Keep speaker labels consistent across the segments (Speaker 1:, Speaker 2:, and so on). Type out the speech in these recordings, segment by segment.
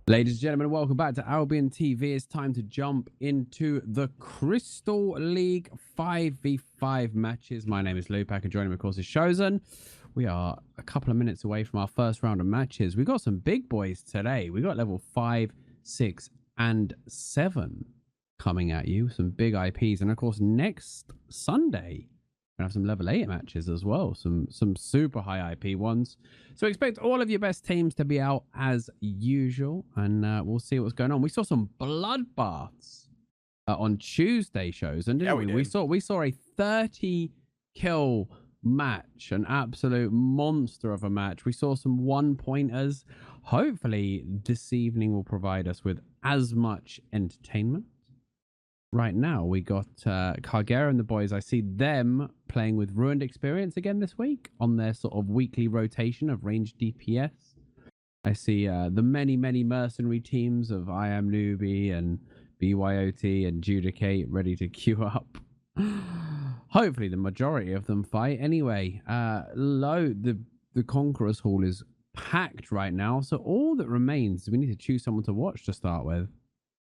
Speaker 1: Ladies and gentlemen, welcome back to Albion TV. It's time to jump into the Crystal League 5v5 matches. My name is Lewpac and joining me, of course, is Shozen. We are a couple of minutes away from our first round of matches. We got some big boys today. We got level 5, 6, and 7 coming at you. Some big IPs. And of course, next Sunday, we have some level 8 matches as well. Some super high IP ones. So expect all of your best teams to be out as usual, and we'll see what's going on. We saw some bloodbaths on Tuesday shows, and didn't we? We saw a 30 kill match, an absolute monster of a match. We saw some 1-pointers. Hopefully, this evening will provide us with as much entertainment. Right now, we got Cargera and the boys. I see them playing with Ruined Experience again this week on their sort of weekly rotation of ranged DPS. I see the many mercenary teams of I Am Newbie and BYOT and Judicate ready to queue up. Hopefully, the majority of them fight. Anyway, the Conqueror's Hall is packed right now. So all that remains, we need to choose someone to watch to start with.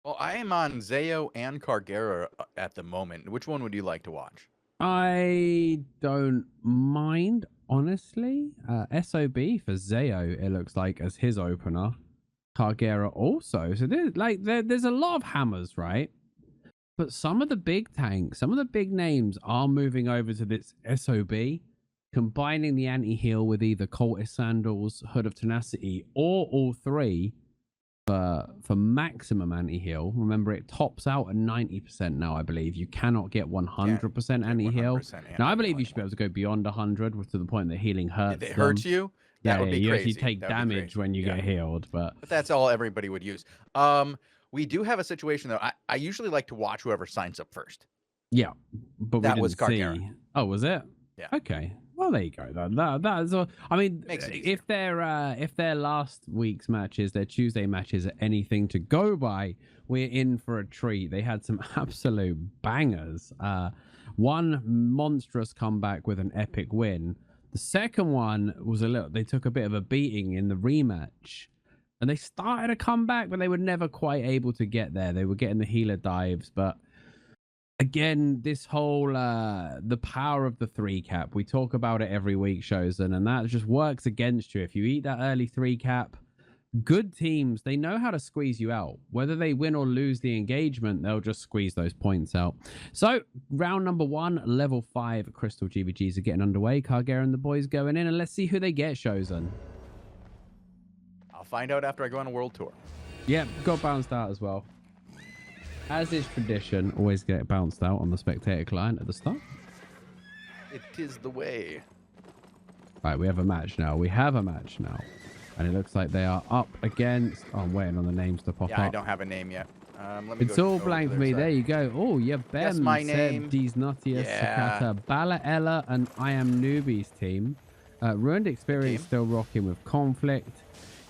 Speaker 2: Well, I am on Zayo and Cargera at the moment. Which one would you like to watch?
Speaker 1: I don't mind, honestly. SOB for Zayo, it looks like, as his opener. Cargera also. So there's a lot of hammers, right? But some of the big tanks, some of the big names are moving over to this SOB, combining the anti-heal with either Cultist Sandals, Hood of Tenacity, or all three. For maximum anti-heal. Remember, it tops out at 90% now, I believe. You cannot get 100% anti-heal. Now, I believe you should be able to go beyond 100 to the point that healing hurts
Speaker 2: If it hurts you, that would be
Speaker 1: you
Speaker 2: crazy.
Speaker 1: actually take damage when you get healed. But
Speaker 2: that's all everybody would use. We do have a situation, though. I usually like to watch whoever signs up first.
Speaker 1: Yeah, but
Speaker 2: that
Speaker 1: we
Speaker 2: was
Speaker 1: didn't
Speaker 2: Cargera.
Speaker 1: see. Oh, was it?
Speaker 2: Yeah.
Speaker 1: Okay. Well, there you go. That is all. I mean, if their last week's matches, their Tuesday matches, are anything to go by, we're in for a treat. They had some absolute bangers. One monstrous comeback with an epic win. The second one was they took a bit of a beating in the rematch, and they started a comeback, but they were never quite able to get there. They were getting the healer dives, but. Again, this whole the power of the 3 cap, we talk about it every week, Shozen, and that just works against you. If you eat that early 3 cap, good teams, they know how to squeeze you out. Whether they win or lose the engagement, they'll just squeeze those points out. So round number 1, level 5 Crystal GBGs are getting underway. Cargera and the boys going in, and let's see who they get, Shozen.
Speaker 2: I'll find out after I go on a world tour.
Speaker 1: Yeah, got bounced out as well. As is tradition, always get bounced out on the spectator client at the start.
Speaker 2: It is the way.
Speaker 1: Right, we have a match now. And it looks like they are up against... Oh, I'm waiting on the names to pop up.
Speaker 2: I don't have a name yet.
Speaker 1: It's all blank for me. There you go. Oh, yeah, Ben,
Speaker 2: Guess my name.
Speaker 1: D's Nuttiest, Sakata, Bala Ella, and I Am Newbie's team. Ruined Experience still rocking with Conflict.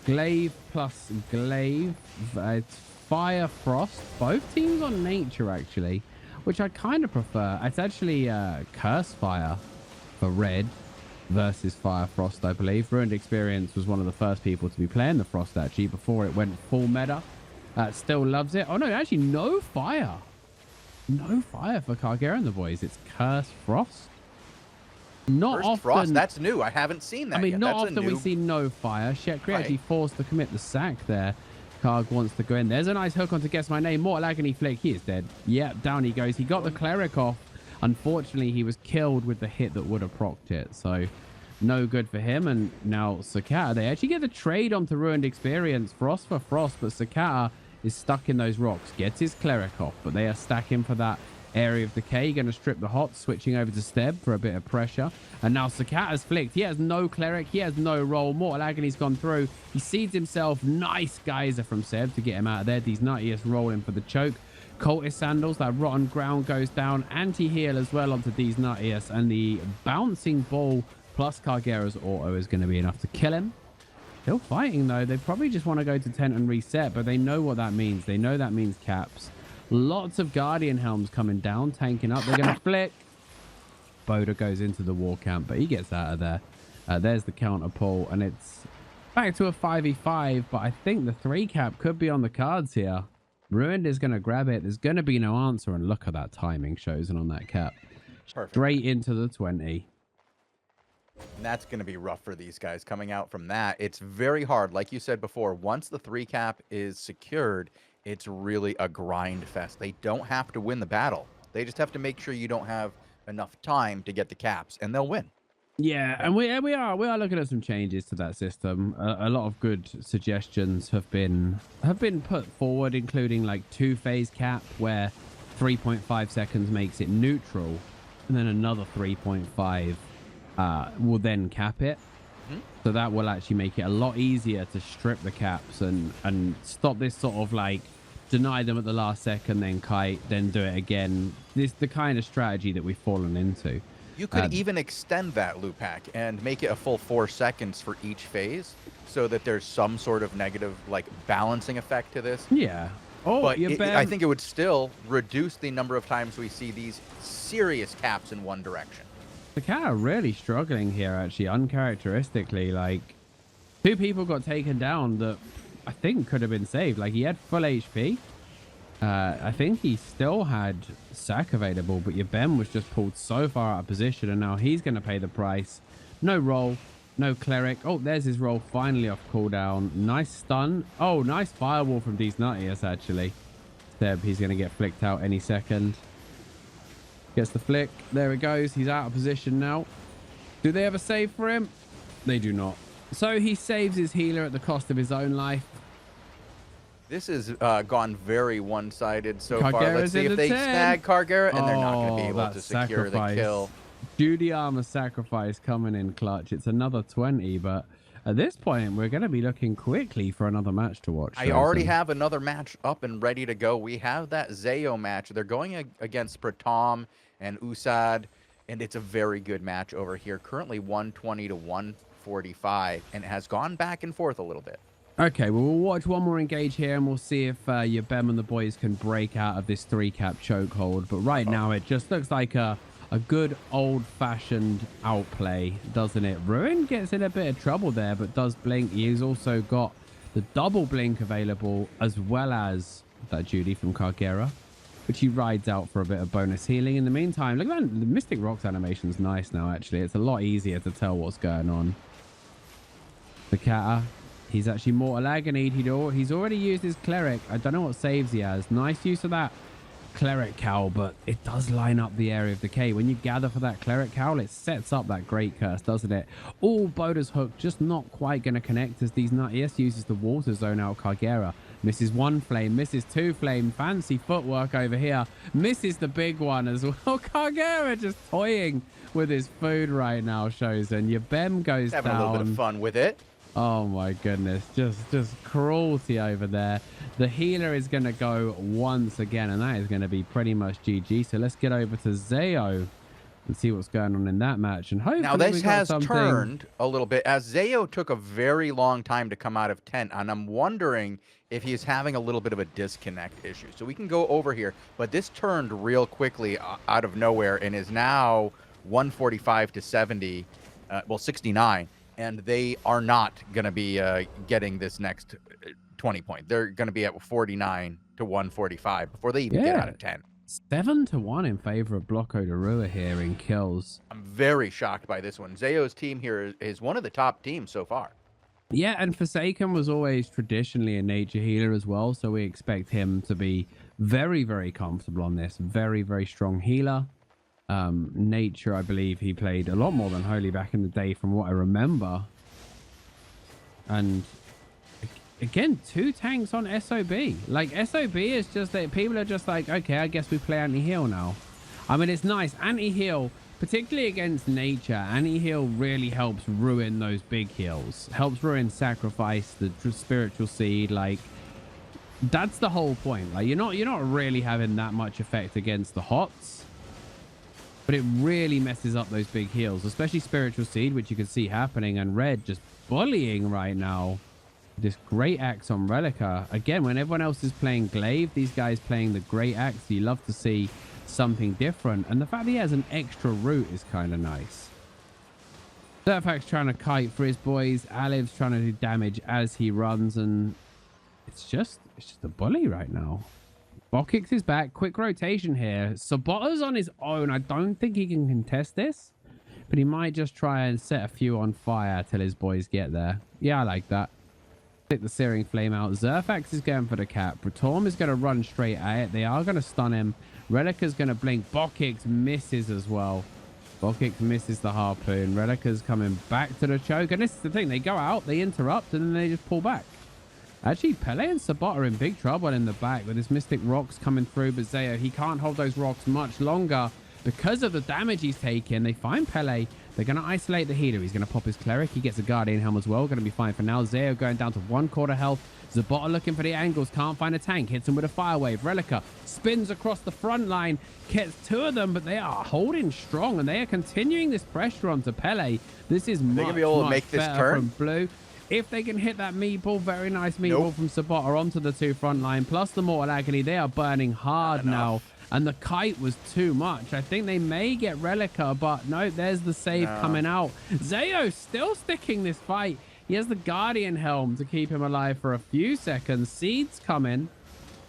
Speaker 1: Glaive plus Glaive. It's Fire Frost, both teams on nature actually, which I kind of prefer. It's actually Curse Fire for red versus Fire Frost, I believe. Ruined Experience was one of the first people to be playing the Frost actually before it went full meta. Still loves it. Oh no, actually no fire for Cargera and the boys. It's Curse Frost. Not
Speaker 2: First
Speaker 1: often.
Speaker 2: Frost, that's new. I haven't seen that.
Speaker 1: I mean,
Speaker 2: yet.
Speaker 1: not
Speaker 2: That's
Speaker 1: often we see no fire. Shekri actually forced to commit the sack there. Karg wants to go in. There's a nice hook on to Guess My Name. Mortal Agony Flick. He is dead. Yep, down he goes. He got the cleric off. Unfortunately, he was killed with the hit that would have procced it. So, no good for him. And now Sakata, they actually get the trade onto Ruined Experience. Frost for Frost, but Sakata is stuck in those rocks. Gets his cleric off, but they are stacking for that area of decay. Going to strip the hot, switching over to Steb for a bit of pressure. And now Sakata's flicked. He has no cleric. He has no roll. Mortal Agony's gone through. He seeds himself. Nice geyser from Seb to get him out of there. These Nuttiest rolling for the choke. Cultist Sandals, that rotten ground goes down. Anti-heal as well onto these Nuttiest. And the bouncing ball plus Cargera's auto is going to be enough to kill him. Still fighting though. They probably just want to go to tent and reset, but they know what that means. They know that means caps. Lots of Guardian Helms coming down, tanking up. They're going to flick. Boda goes into the war camp, but he gets out of there. There's the counter pull, and it's Back to a 5v5, but I think the 3-cap could be on the cards here. Ruined is going to grab it. There's going to be no answer, and look at that timing Shozen on that cap.
Speaker 2: Perfect.
Speaker 1: Straight into the 20.
Speaker 2: And that's going to be rough for these guys coming out from that. It's very hard. Like you said before, once the 3-cap is secured, it's really a grind fest. They don't have to win the battle. They just have to make sure you don't have enough time to get the caps, and they'll win.
Speaker 1: Yeah, and we are looking at some changes to that system. A lot of good suggestions have been put forward, including like 2-phase cap, where 3.5 seconds makes it neutral, and then another 3.5 will then cap it. So that will actually make it a lot easier to strip the caps and stop this sort of like deny them at the last second, then kite, then do it again. This the kind of strategy that we've fallen into.
Speaker 2: You could even extend that Lewpac and make it a full 4 seconds for each phase, so that there's some sort of negative like balancing effect to this.
Speaker 1: Yeah. Oh,
Speaker 2: but I think it would still reduce the number of times we see these serious caps in one direction.
Speaker 1: The cat are really struggling here, actually, uncharacteristically. Like, 2 people got taken down that I think could have been saved. Like, he had full HP. I think he still had sack available, but your Ben was just pulled so far out of position, and now he's going to pay the price. No roll, no cleric. Oh, there's his roll finally off cooldown. Nice stun. Oh, nice firewall from D's Nuttius, actually. Seb, he's going to get flicked out any second. Gets the flick. There it goes. He's out of position now. Do they ever save for him? They do not. So he saves his healer at the cost of his own life.
Speaker 2: This has gone very one-sided so far.
Speaker 1: Cargera's
Speaker 2: Let's see if they snag Cargera, and they're not going to be able to secure the kill.
Speaker 1: Duty armor sacrifice coming in clutch. It's another 20, but at this point, we're going to be looking quickly for another match to watch.
Speaker 2: I already have another match up and ready to go. We have that Zayo match. They're going against Pratom and Usad, and it's a very good match over here. Currently 120 to 145, and it has gone back and forth a little bit.
Speaker 1: Okay, well, we'll watch one more engage here, and we'll see if your Bem and the boys can break out of this 3-cap chokehold. But right now, it just looks like a good old-fashioned outplay, doesn't it? Ruin gets in a bit of trouble there, but does blink. He's also got the double blink available, as well as that Judy from Cargera, which he rides out for a bit of bonus healing. In the meantime, look at that. The Mystic Rocks animation's nice now, actually. It's a lot easier to tell what's going on. The Kata. He's actually Mortal Agony. He's already used his Cleric. I don't know what saves he has. Nice use of that Cleric Cowl, but it does line up the area of decay. When you gather for that Cleric Cowl, it sets up that Great Curse, doesn't it? All Boda's Hook just not quite going to connect as these Nuttius uses the Water Zone out Cargera. Misses 1 flame, misses 2 flame. Fancy footwork over here. Misses the big one as well. Cargera just toying with his food right now, Shozen. Your Bem goes down.
Speaker 2: Having a little bit of fun with it.
Speaker 1: Oh my goodness, just cruelty over there. The healer is going to go once again, and that is going to be pretty much GG. So let's get over to Zayo and see what's going on in that match. And hopefully
Speaker 2: now this has turned a little bit, as Zayo took a very long time to come out of tent, and I'm wondering if he's having a little bit of a disconnect issue. So we can go over here, but this turned real quickly out of nowhere and is now 145 to 70, well 69. And they are not going to be getting this next 20 point. They're going to be at 49 to 145 before they even get out of 10.
Speaker 1: 7-1 in favor of Blocko Darua here in kills.
Speaker 2: I'm very shocked by this one. Zayo's team here is one of the top teams so far.
Speaker 1: Yeah, and Forsaken was always traditionally a nature healer as well, so we expect him to be very, very comfortable on this. Very, very strong healer. Nature, I believe he played a lot more than Holy back in the day from what I remember. And again, 2 tanks on SOB. Like, SOB is just that people are just like, okay, I guess we play anti-heal now. I mean, it's nice. Anti-heal, particularly against nature, anti-heal really helps ruin those big heals. Helps ruin sacrifice, the spiritual seed. Like, that's the whole point. Like, you're not really having that much effect against the hots. But it really messes up those big heals, especially Spiritual Seed, which you can see happening, and Red just bullying right now. This Great Axe on Relica. Again, when everyone else is playing Glaive, these guys playing the Great Axe, you love to see something different. And the fact that he has an extra root is kind of nice. Lewpac's trying to kite for his boys. Aliv's trying to do damage as he runs, and it's just a bully right now. Bokix is back. Quick rotation here. Sabota's on his own. I don't think he can contest this, but he might just try and set a few on fire till his boys get there. Yeah, I like that. Take the Searing Flame out. Zerfax is going for the cap. Bratorm is going to run straight at it. They are going to stun him. Relica's going to blink. Bokix misses as well. Bokix misses the harpoon. Relica's coming back to the choke. And this is the thing. They go out, they interrupt, and then they just pull back. Actually, Pele and Sabota are in big trouble in the back with his Mystic Rocks coming through. But Zeo, he can't hold those rocks much longer because of the damage he's taking. They find Pele. They're going to isolate the healer. He's going to pop his cleric. He gets a Guardian Helm as well. Going to be fine for now. Zeo going down to 1/4 health. Zabota looking for the angles. Can't find a tank. Hits him with a fire wave. Relica spins across the front line. Gets 2 of them, but they are holding strong, and they are continuing this pressure onto Pele. This is much,
Speaker 2: gonna be able to
Speaker 1: much
Speaker 2: make this
Speaker 1: better
Speaker 2: turn?
Speaker 1: from Blue. If they can hit that meatball, very nice meatball from Sabota onto the 2 front line, plus the Mortal Agony. They are burning hard now. And the kite was too much. I think they may get Relica, but no, there's the save coming out. Zeo still sticking this fight. He has the Guardian Helm to keep him alive for a few seconds. Seeds coming.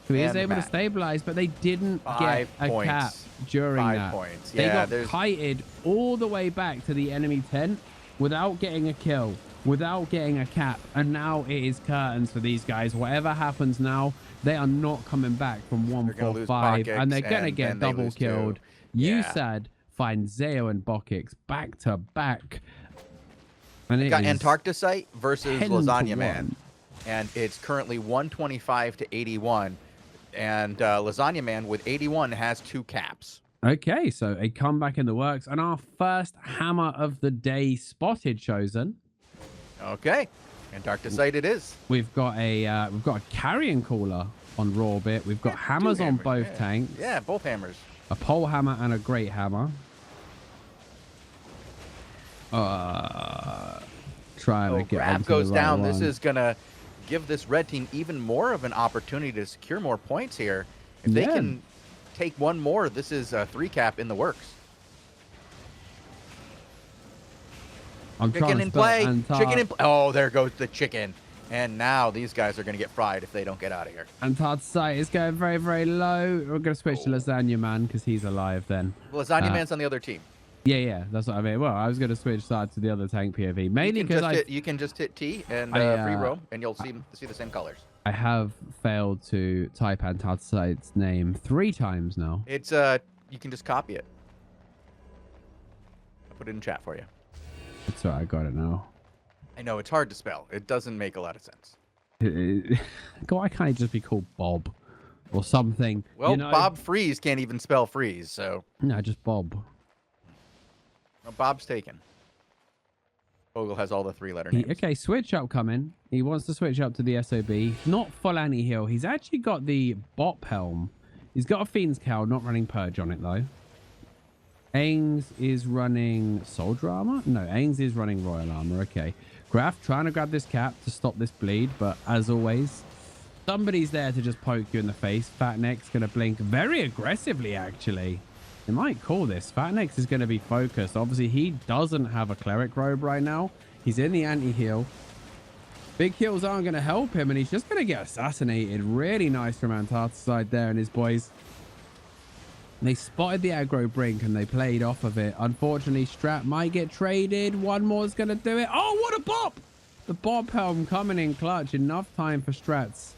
Speaker 1: So he is able to stabilize, but they didn't get a cap during that.
Speaker 2: 5 points.
Speaker 1: They
Speaker 2: Yeah,
Speaker 1: got kited all the way back to the enemy tent without getting a kill, without getting a cap. And now it is curtains for these guys. Whatever happens now, they are not coming back from 145, and they're going to get double killed. USAD finds Zeo and Bokix back to back. And it
Speaker 2: got
Speaker 1: is
Speaker 2: Antarcticite versus
Speaker 1: 10
Speaker 2: Lasagna
Speaker 1: to
Speaker 2: Man.
Speaker 1: 1.
Speaker 2: And it's currently 125 to 81. And Lasagna Man with 81 has 2 caps.
Speaker 1: Okay, so a comeback in the works. And our first hammer of the day spotted, Shozen.
Speaker 2: Okay. Antarcticite it is.
Speaker 1: We've got a carrion cooler on Rawbit. We've got hammers on both tanks.
Speaker 2: Yeah, both hammers.
Speaker 1: A pole hammer and a great hammer. Trying to get
Speaker 2: Grab goes down. This is gonna give this red team even more of an opportunity to secure more points here. If they can take one more, this is a 3 cap in the works.
Speaker 1: I'm
Speaker 2: chicken in play. Chicken in play. Oh, there goes the chicken. And now these guys are going to get fried if they don't get out of here.
Speaker 1: Antarcticite is going very, very low. We're going to switch to Lasagna Man because he's alive then.
Speaker 2: Lasagna Man's on the other team.
Speaker 1: Yeah, that's what I mean. Well, I was going to switch sides to the other tank POV. Mainly because
Speaker 2: you can just hit T and free roam, and you'll see the same colors.
Speaker 1: I have failed to type Antarcticite's name 3 times now.
Speaker 2: It's you can just copy it. I'll put it in chat for you.
Speaker 1: It's all right, I got it now.
Speaker 2: I know it's hard to spell. It doesn't make a lot of sense.
Speaker 1: Why can't it just be called Bob or something?
Speaker 2: Well,
Speaker 1: you know?
Speaker 2: Bob Freeze can't even spell freeze, so
Speaker 1: No, just Bob.
Speaker 2: well, Bob's taken. Bogul has all the 3-letter names.
Speaker 1: Okay, switch up coming. He wants to switch up to the SOB. Not full anti-heal. He's actually got the Bop Helm. He's got a Fiend's Cowl, not running Purge on it, though. Ains is running Soldier Armor? No, Ains is running Royal Armor. Okay. Graf trying to grab this cap to stop this bleed, but as always, somebody's there to just poke you in the face. Fatneck's going to blink very aggressively, actually. They might call this. Fatnex is going to be focused. Obviously, he doesn't have a cleric robe right now. He's in the anti-heal. Big heals aren't going to help him, and he's just going to get assassinated. Really nice from Antarcticite there and his boys. They spotted the aggro brink, and they played off of it. Unfortunately, Strat might get traded. One more is going to do it. Oh, what a bop! The Bob Helm coming in clutch. Enough time for Strat's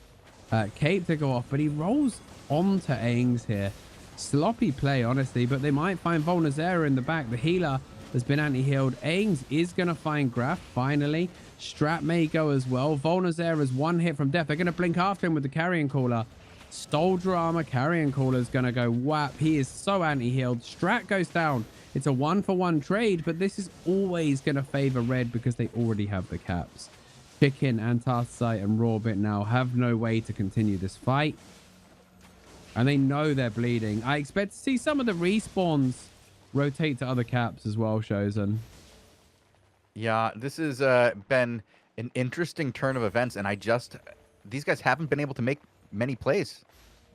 Speaker 1: cape to go off, but he rolls onto Ains here. Sloppy play, honestly, but they might find Volnazera in the back. The healer has been anti-healed. Ains is going to find Graf, finally. Strat may go as well. Volnazera's 1 hit from death. They're going to blink after him with the Carrion Caller. Soldier Armor Carrion Caller is going to go whap. He is so anti-healed. Strat goes down. It's a 1-for-1 trade, but this is always going to favor red because they already have the caps. Chicken, Antarcticite, and Rawbit now have no way to continue this fight. And they know they're bleeding. I expect to see some of the respawns rotate to other caps as well, Shozen.
Speaker 2: Yeah, this has been an interesting turn of events, and these guys haven't been able to make many plays.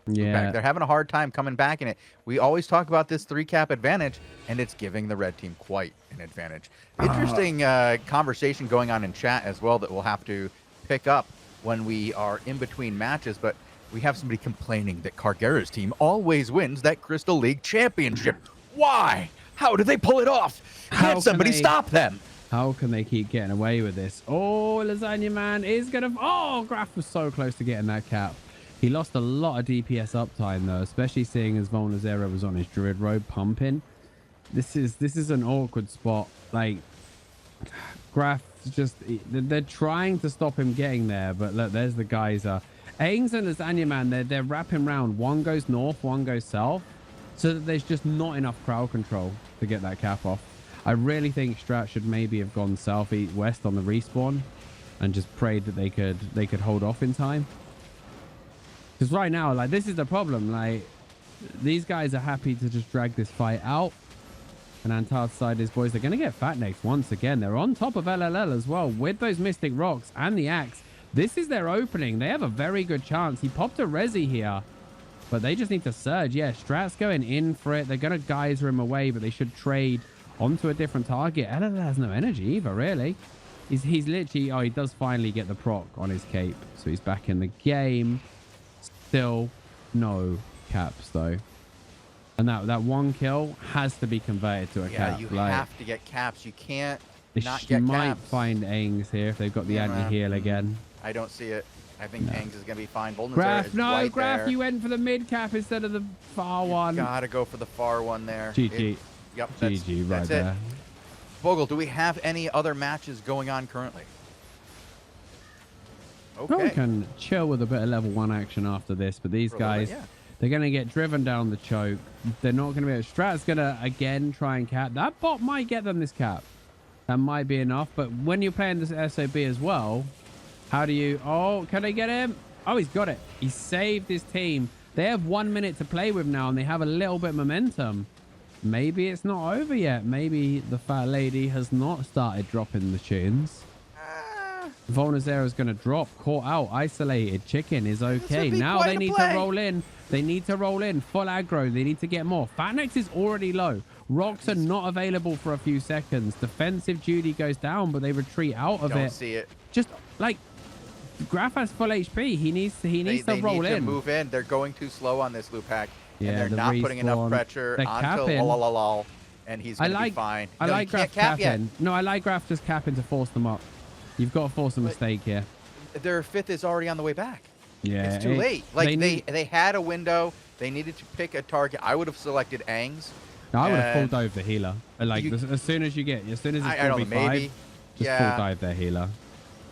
Speaker 1: Yeah.
Speaker 2: They're having a hard time coming back in it. We always talk about this 3-cap advantage, and it's giving the red team quite an advantage. Interesting conversation going on in chat as well that we'll have to pick up when we are in between matches, but we have somebody complaining that Cargera's team always wins that Crystal League championship. Why? How do they pull it off?
Speaker 1: How
Speaker 2: Can somebody stop them?
Speaker 1: How can they keep getting away with this? Oh, Lasagna Man is going to... Oh, Graf was so close to getting that cap. He lost a lot of DPS uptime, though, especially seeing as Volnazera was on his Druid Road pumping. This is an awkward spot. Like, Graf just... They're trying to stop him getting there, but look, there's the geyser. Aings and Lasagna Man, they're wrapping round. One goes north, one goes south, so that there's just not enough crowd control to get that cap off. I really think Strat should maybe have gone south, east, west on the respawn and just prayed that they could hold off in time. Because right now, like, this is the problem. Like, these guys are happy to just drag this fight out. And Antard's side, his boys, they're going to get fat next once again. They're on top of LLL as well with those Mystic Rocks and the Axe. This is their opening. They have a very good chance. He popped a Resi here, but they just need to surge. Yeah, Strat's going in for it. They're going to geyser him away, but they should trade onto a different target. LLL has no energy either, really. He's literally... Oh, he does finally get the proc on his cape, so he's back in the game. Still no caps, though. And that one kill has to be converted to a cap.
Speaker 2: Yeah, you have to get caps. You can't not
Speaker 1: you
Speaker 2: get
Speaker 1: might
Speaker 2: caps.
Speaker 1: find Aings here if they've got the anti-heal again.
Speaker 2: I don't see it. I think Aings is going to be fine.
Speaker 1: Graf, no,
Speaker 2: right
Speaker 1: Graf,
Speaker 2: there.
Speaker 1: you went for the mid cap instead of the far one.
Speaker 2: Gotta go for the far one there.
Speaker 1: GG.
Speaker 2: Yep,
Speaker 1: GG right there.
Speaker 2: Bogul, do we have any other matches going on currently? Okay.
Speaker 1: We can chill with a bit of level 1 action after this, but these guys, they're going to get driven down the choke. They're not going to be able... Strat's going to, again, try and cap. That bot might get them this cap. That might be enough, but when you're playing this SOB as well, how do you... Oh, can they get him? Oh, he's got it. He saved his team. They have 1 minute to play with now, and they have a little bit of momentum. Maybe it's not over yet. Maybe the fat lady has not started dropping the tunes. Volnazera is going to drop. Caught out. Isolated. Chicken is okay. Now they need to roll in. They need to roll in. Full aggro. They need to get more. Fatnex is already low. Rocks are not available for a few seconds. Defensive duty goes down, but they retreat out of it.
Speaker 2: Don't see it.
Speaker 1: Just like... Graf has full HP. He needs to roll in.
Speaker 2: They need to move in. They're going too slow on this Lewpac.
Speaker 1: Yeah,
Speaker 2: and they're not putting enough pressure onto and he's going to be fine.
Speaker 1: I like Graf capping. No, I like Graf just capping to force them up. You've got to force a mistake here.
Speaker 2: Their 5th is already on the way back.
Speaker 1: Yeah.
Speaker 2: It's too late. Like, they had a window. They needed to pick a target. I would have selected Aings.
Speaker 1: No, I would have full dive the healer. Like, as soon as it's 4v5, just full dive their healer.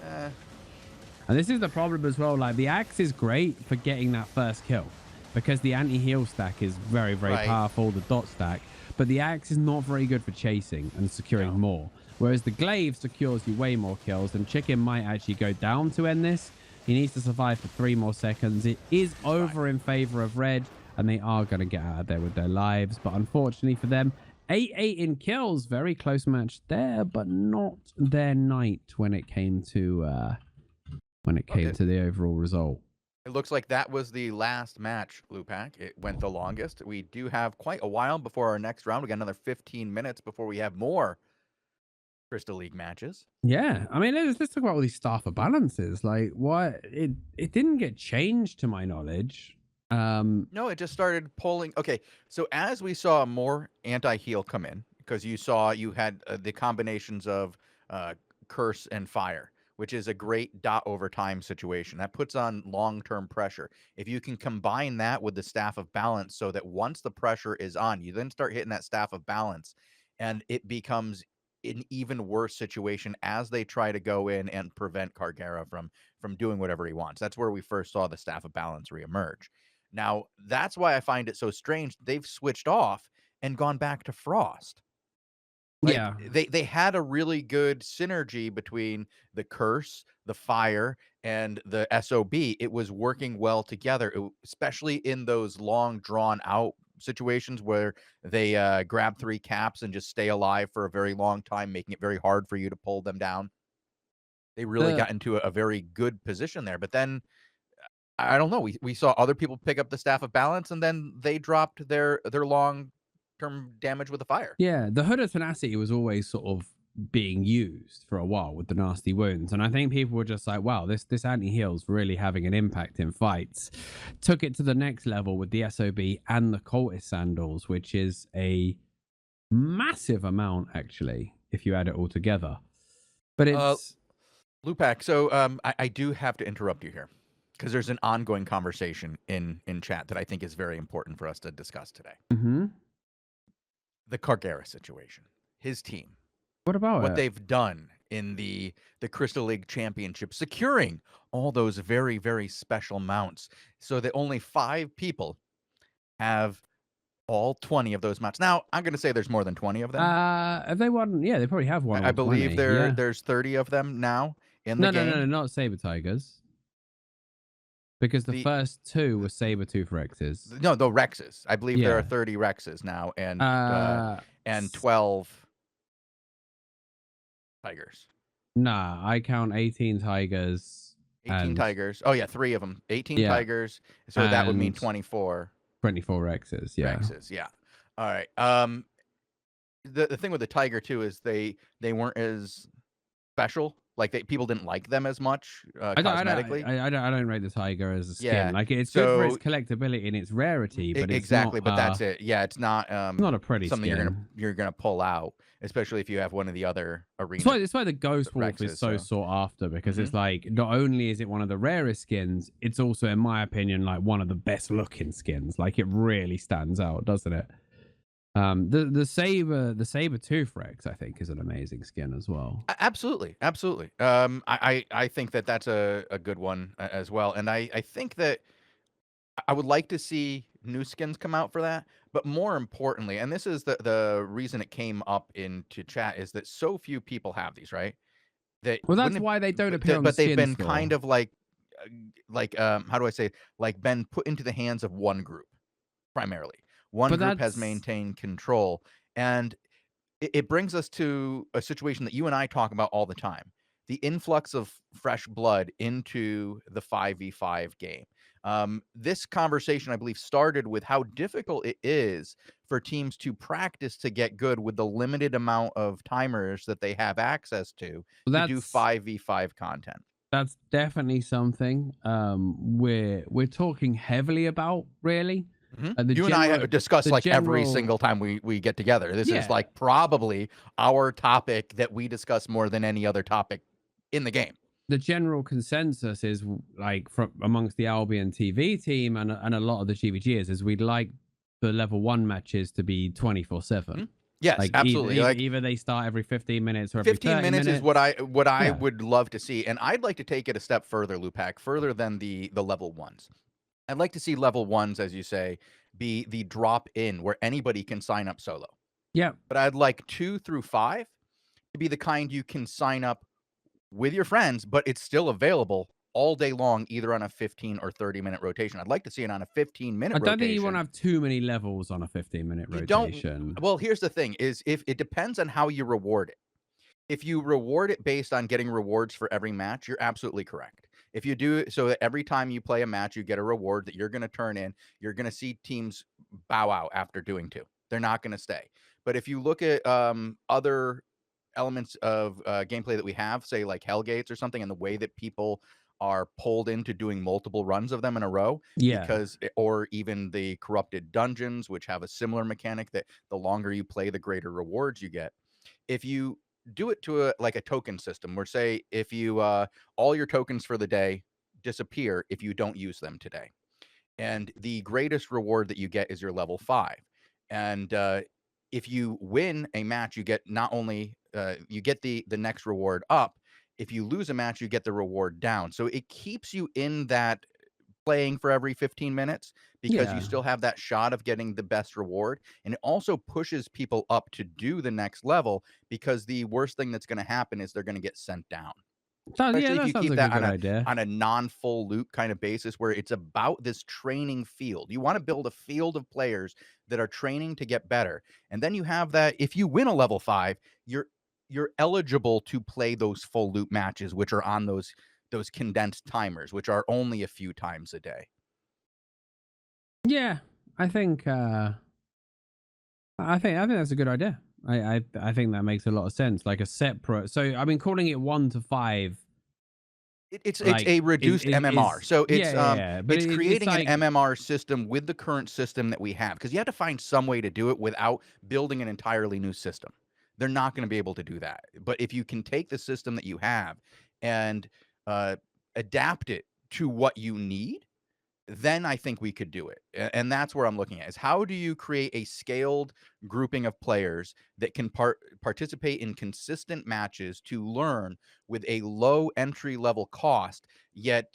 Speaker 1: And this is the problem as well. Like, the Axe is great for getting that first kill, because the anti-heal stack is very, very powerful, the dot stack. But the Axe is not very good for chasing and securing more. Whereas the Glaive secures you way more kills, and Chicken might actually go down to end this. He needs to survive for 3 more seconds. It is over in favor of Red, and they are going to get out of there with their lives. But unfortunately for them, 8-8 in kills. Very close match there, but not their night when it came to the overall result.
Speaker 2: It looks like that was the last match, Lewpac. It went the longest. We do have quite a while before our next round. We got another 15 minutes before we have more Crystal League matches.
Speaker 1: Yeah, I mean, let's talk about all these staffer balances. Like, what it didn't get changed to my knowledge.
Speaker 2: No, it just started pulling. Okay, so as we saw more anti-heal come in, because you had the combinations of curse and fire, which is a great dot over time situation. That puts on long-term pressure. If you can combine that with the staff of balance so that once the pressure is on, you then start hitting that staff of balance, and it becomes an even worse situation as they try to go in and prevent Cargera from doing whatever he wants. That's where we first saw the staff of balance reemerge. Now, that's why I find it so strange. They've switched off and gone back to Frost. Like,
Speaker 1: yeah,
Speaker 2: they had a really good synergy between the curse, the fire, and the SOB. It was working well together, especially in those long drawn out situations where they grab 3 caps and just stay alive for a very long time, making it very hard for you to pull them down. They really got into a very good position there. But then I don't know. We saw other people pick up the Staff of Balance, and then they dropped their long-term damage with the fire.
Speaker 1: Yeah, the Hood of Tenacity was always sort of being used for a while with the nasty wounds, and I think people were just like, wow, this anti-heal's really having an impact in fights. Took it to the next level with the SOB and the Cultist Sandals, which is a massive amount, actually, if you add it all together. But it's...
Speaker 2: Lewpac, so I do have to interrupt you here, because there's an ongoing conversation in chat that I think is very important for us to discuss today.
Speaker 1: Mm-hmm.
Speaker 2: The Cargera situation, his team.
Speaker 1: What about
Speaker 2: what
Speaker 1: it?
Speaker 2: they've done in the Crystal League Championship, securing all those very, very special mounts so that only 5 people have all 20 of those mounts. Now, I'm going to say there's more than 20 of them.
Speaker 1: Have they won? Yeah, they probably have won.
Speaker 2: I believe
Speaker 1: 20. Yeah.
Speaker 2: there's 30 of them now in the game.
Speaker 1: No, not Saber Tigers. Because the first 2 were Saber-tooth Rexes.
Speaker 2: No, the Rexes. I believe there are 30 Rexes now, and 12 Tigers.
Speaker 1: Nah, I count 18 Tigers.
Speaker 2: 18 Tigers. Oh, yeah, 3 of them. 18 Tigers. So that would mean 24.
Speaker 1: 24 Rexes, yeah.
Speaker 2: Rexes, yeah. All right. The thing with the Tiger, too, is they weren't as special. Like, people didn't like them as much cosmetically.
Speaker 1: I don't rate the Tiger as a skin.
Speaker 2: Yeah.
Speaker 1: Like, it's good for its collectability and its rarity, but it's not...
Speaker 2: but that's it. Yeah, it's not
Speaker 1: not a pretty
Speaker 2: something
Speaker 1: skin.
Speaker 2: you're gonna pull out, especially if you have one of the other arenas.
Speaker 1: It's why the Ghost Wolf is so sought after, because it's like, not only is it one of the rarest skins, it's also, in my opinion, like one of the best looking skins. Like, it really stands out, doesn't it? The Saber-tooth Rex, I think, is an amazing skin as well.
Speaker 2: Absolutely. I think that's a good one as well, and I think that I would like to see new skins come out for that, but more importantly, and this is the reason it came up into chat, is that so few people have these, right?
Speaker 1: Well, that's why they don't appear on the
Speaker 2: but they've been
Speaker 1: store.
Speaker 2: kind of like how do I say, like, been put into the hands of one group primarily. One group has maintained control, and it brings us to a situation that you and I talk about all the time: the influx of fresh blood into the 5v5 game. This conversation, I believe, started with how difficult it is for teams to practice to get good with the limited amount of timers that they have access to do 5v5 content.
Speaker 1: That's definitely something we're talking heavily about, really.
Speaker 2: You and I discuss like every single time we get together. This is like probably our topic that we discuss more than any other topic in the game.
Speaker 1: The general consensus is, like, from amongst the AlbionTV team and a lot of the GVGers, is we'd like the level 1 matches to be 24/7.
Speaker 2: Yes,
Speaker 1: like,
Speaker 2: absolutely.
Speaker 1: Either they start every 15 minutes or every
Speaker 2: 15 minutes is what I would love to see, and I'd like to take it a step further, Lewpac, further than the level 1s. I'd like to see level 1s, as you say, be the drop in where anybody can sign up solo.
Speaker 1: Yeah.
Speaker 2: But I'd like 2 through 5 to be the kind you can sign up with your friends, but it's still available all day long, either on a 15 or 30-minute rotation. I'd like to see it on a 15-minute rotation.
Speaker 1: I don't think you want to have too many levels on a 15-minute rotation.
Speaker 2: Well, here's the thing, is if it depends on how you reward it. If you reward it based on getting rewards for every match, you're absolutely correct. If you do it so that every time you play a match, you get a reward that you're going to turn in, you're going to see teams bow out after doing 2. They're not going to stay. But if you look at other elements of gameplay that we have, say like Hellgates or something, and the way that people are pulled into doing multiple runs of them in a row, or even the corrupted dungeons, which have a similar mechanic that the longer you play, the greater rewards you get. If you do it to a token system, where, say, if you all your tokens for the day disappear if you don't use them today, and the greatest reward that you get is your level 5, and if you win a match, you get not only you get the next reward up. If you lose a match, you get the reward down. So it keeps you in that playing for every 15 minutes because you still have that shot of getting the best reward. And it also pushes people up to do the next level, because the worst thing that's going to happen is they're going to get sent down. Especially if you keep that on a non-full loot kind of basis, where it's about this training field. You want to build a field of players that are training to get better. And then you have that, if you win a level 5, you're eligible to play those full loot matches, which are on those those condensed timers, which are only a few times a day.
Speaker 1: Yeah, I think I think that's a good idea. I think that makes a lot of sense. Like a separate. So I mean, calling it 1 to 5,
Speaker 2: It's
Speaker 1: like
Speaker 2: a reduced MMR. So
Speaker 1: yeah, yeah, yeah. But
Speaker 2: it's
Speaker 1: it's
Speaker 2: creating an
Speaker 1: like
Speaker 2: MMR system with the current system that we have, because you have to find some way to do it without building an entirely new system. They're not going to be able to do that. But if you can take the system that you have and uh, adapt it to what you need, then I think we could do it. And that's where I'm looking at, is how do you create a scaled grouping of players that can participate in consistent matches to learn with a low entry level cost, yet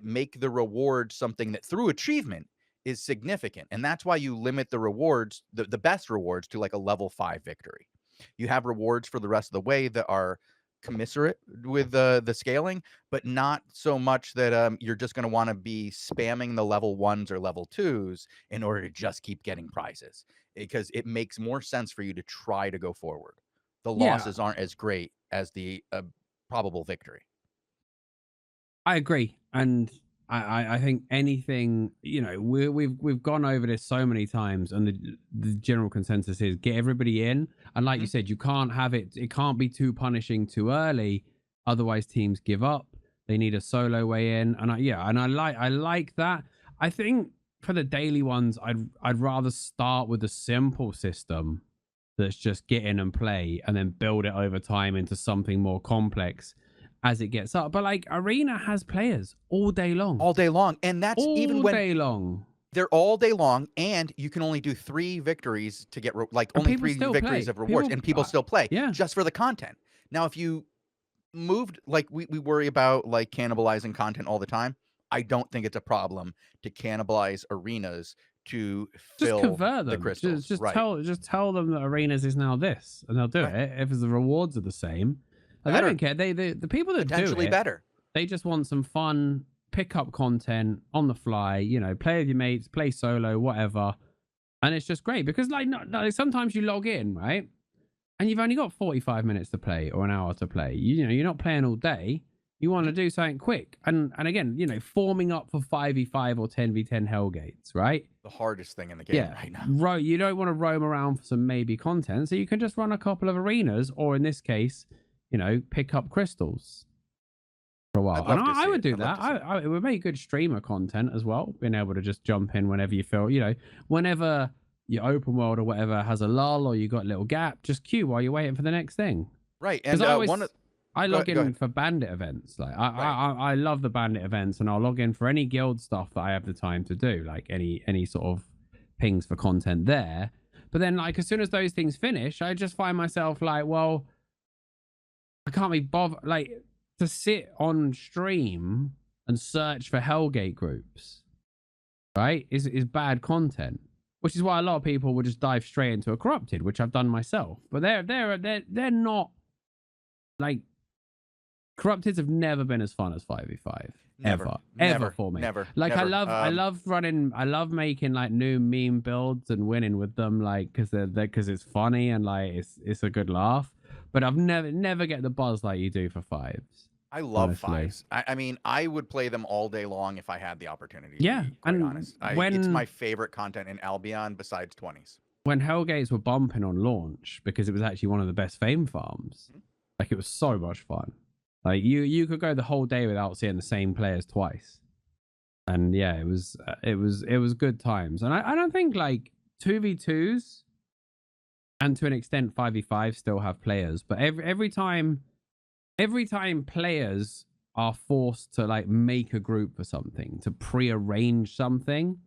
Speaker 2: make the reward something that through achievement is significant. And that's why you limit the rewards, the best rewards, to like a level 5 victory. You have rewards for the rest of the way that are commensurate with the scaling, but not so much that you're just going to want to be spamming the level 1s or level 2s in order to just keep getting prizes, because it makes more sense for you to try to go forward. The
Speaker 1: yeah,
Speaker 2: losses aren't as great as the probable victory.
Speaker 1: I agree, and I think anything, we've gone over this so many times, and the general consensus is get everybody in, and like you
Speaker 2: Mhm.
Speaker 1: said, you can't have it can't be too punishing too early, otherwise teams give up. They need a solo way in, and I like that. I think for the daily ones, I'd rather start with a simple system that's just get in and play, and then build it over time into something more complex as it gets up. But like Arena has players all day long,
Speaker 2: All day long, and that's even
Speaker 1: all
Speaker 2: when
Speaker 1: day long,
Speaker 2: they're all day long, and you can only do 3 victories to get like
Speaker 1: and
Speaker 2: only
Speaker 1: people
Speaker 2: 3
Speaker 1: still
Speaker 2: victories
Speaker 1: play.
Speaker 2: of rewards,
Speaker 1: People,
Speaker 2: and people still play
Speaker 1: yeah,
Speaker 2: just for the content. Now, if you moved, like we worry about like cannibalizing content all the time, I don't think it's a problem to cannibalize arenas to
Speaker 1: just
Speaker 2: fill
Speaker 1: convert
Speaker 2: the
Speaker 1: them. Just
Speaker 2: crystals.
Speaker 1: just
Speaker 2: Right.
Speaker 1: tell just tell them that Arenas is now this, and they'll do
Speaker 2: Right.
Speaker 1: it if the rewards are the same. Like, they don't
Speaker 2: Better.
Speaker 1: care. The people that do
Speaker 2: Potentially
Speaker 1: it,
Speaker 2: better.
Speaker 1: they just want some fun pickup content on the fly. Play with your mates, play solo, whatever, and it's just great because like no, sometimes you log in, right, and you've only got 45 minutes to play or an hour to play. You're not playing all day. You want to
Speaker 2: Mhm.
Speaker 1: do something quick. And again, forming up for 5v5 or 10v10 Hellgates, right?
Speaker 2: The hardest thing in the game
Speaker 1: Yeah.
Speaker 2: right now.
Speaker 1: You don't want to roam around for some maybe content. So you can just run a couple of arenas, or in this case, pick up crystals for a while.
Speaker 2: I'd
Speaker 1: And
Speaker 2: love to
Speaker 1: I
Speaker 2: see
Speaker 1: would
Speaker 2: it.
Speaker 1: do
Speaker 2: I'd love
Speaker 1: that.
Speaker 2: to see it.
Speaker 1: It would make good streamer content as well, being able to just jump in whenever you feel, whenever your open world or whatever has a lull or you got a little gap, just queue while you're waiting for the next thing.
Speaker 2: Right.
Speaker 1: Because
Speaker 2: And one of
Speaker 1: I
Speaker 2: go
Speaker 1: log
Speaker 2: go
Speaker 1: in
Speaker 2: ahead.
Speaker 1: for bandit events. Like
Speaker 2: Right.
Speaker 1: I love the bandit events, and I'll log in for any guild stuff that I have the time to do, like any sort of pings for content there. But then, like, as soon as those things finish, I just find myself like, well, I can't be bothered, like, to sit on stream and search for Hellgate groups, right? Is bad content, which is why a lot of people will just dive straight into a corrupted, which I've done myself. But they're not like corrupteds have never been as fun as 5v5
Speaker 2: Never.
Speaker 1: ever
Speaker 2: Never.
Speaker 1: for me.
Speaker 2: Never.
Speaker 1: Like
Speaker 2: Never.
Speaker 1: I love making like new meme builds and winning with them, like because it's funny and like it's a good laugh. But I've never get the buzz like you do for fives,
Speaker 2: I love
Speaker 1: honestly.
Speaker 2: 5s. I mean, I would play them all day long if I had the opportunity, to
Speaker 1: Yeah,
Speaker 2: be quite
Speaker 1: and
Speaker 2: honest. It's my favorite content in Albion besides 20s.
Speaker 1: when Hellgates were bumping on launch, because it was actually one of the best fame farms,
Speaker 2: Mhm.
Speaker 1: like it was so much fun. Like you could go the whole day without seeing the same players twice. And yeah, it was good times. And I don't think like 2v2s and to an extent 5v5 still have players, but every time players are forced to like make a group for something, to prearrange something,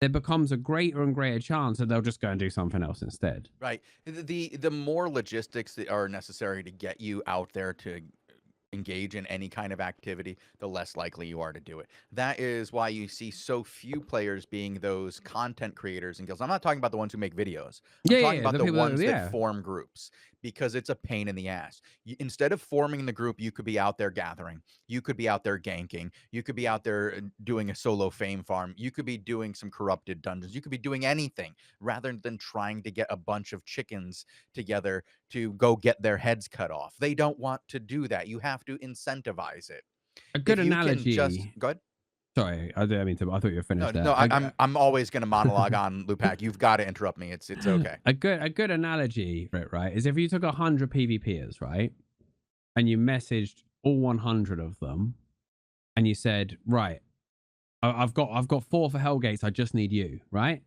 Speaker 1: there becomes a greater and greater chance that they'll just go and do something else instead.
Speaker 2: Right. The more logistics that are necessary to get you out there to engage in any kind of activity, the less likely you are to do it. That is why you see so few players being those content creators in guilds. I'm not talking about the ones who make videos. I'm
Speaker 1: Yeah,
Speaker 2: talking
Speaker 1: yeah,
Speaker 2: about
Speaker 1: the
Speaker 2: the
Speaker 1: people that,
Speaker 2: ones that
Speaker 1: yeah.
Speaker 2: form groups, because it's a pain in the ass. Instead of forming the group, you could be out there gathering. You could be out there ganking. You could be out there doing a solo fame farm. You could be doing some corrupted dungeons. You could be doing anything rather than trying to get a bunch of chickens together to go get their heads cut off. They don't want to do that. You have to incentivize it.
Speaker 1: A good
Speaker 2: if you can
Speaker 1: analogy.
Speaker 2: just go ahead.
Speaker 1: Sorry, I didn't mean to. I thought you were
Speaker 2: No,
Speaker 1: finished there.
Speaker 2: no, I'm always going to monologue on Lewpac. You've got to interrupt me. It's okay.
Speaker 1: A good analogy for it, right, is if you took 100 PvPers, right, and you messaged all 100 of them, and you said, right, I've got 4 for Hellgates. I just need you, right?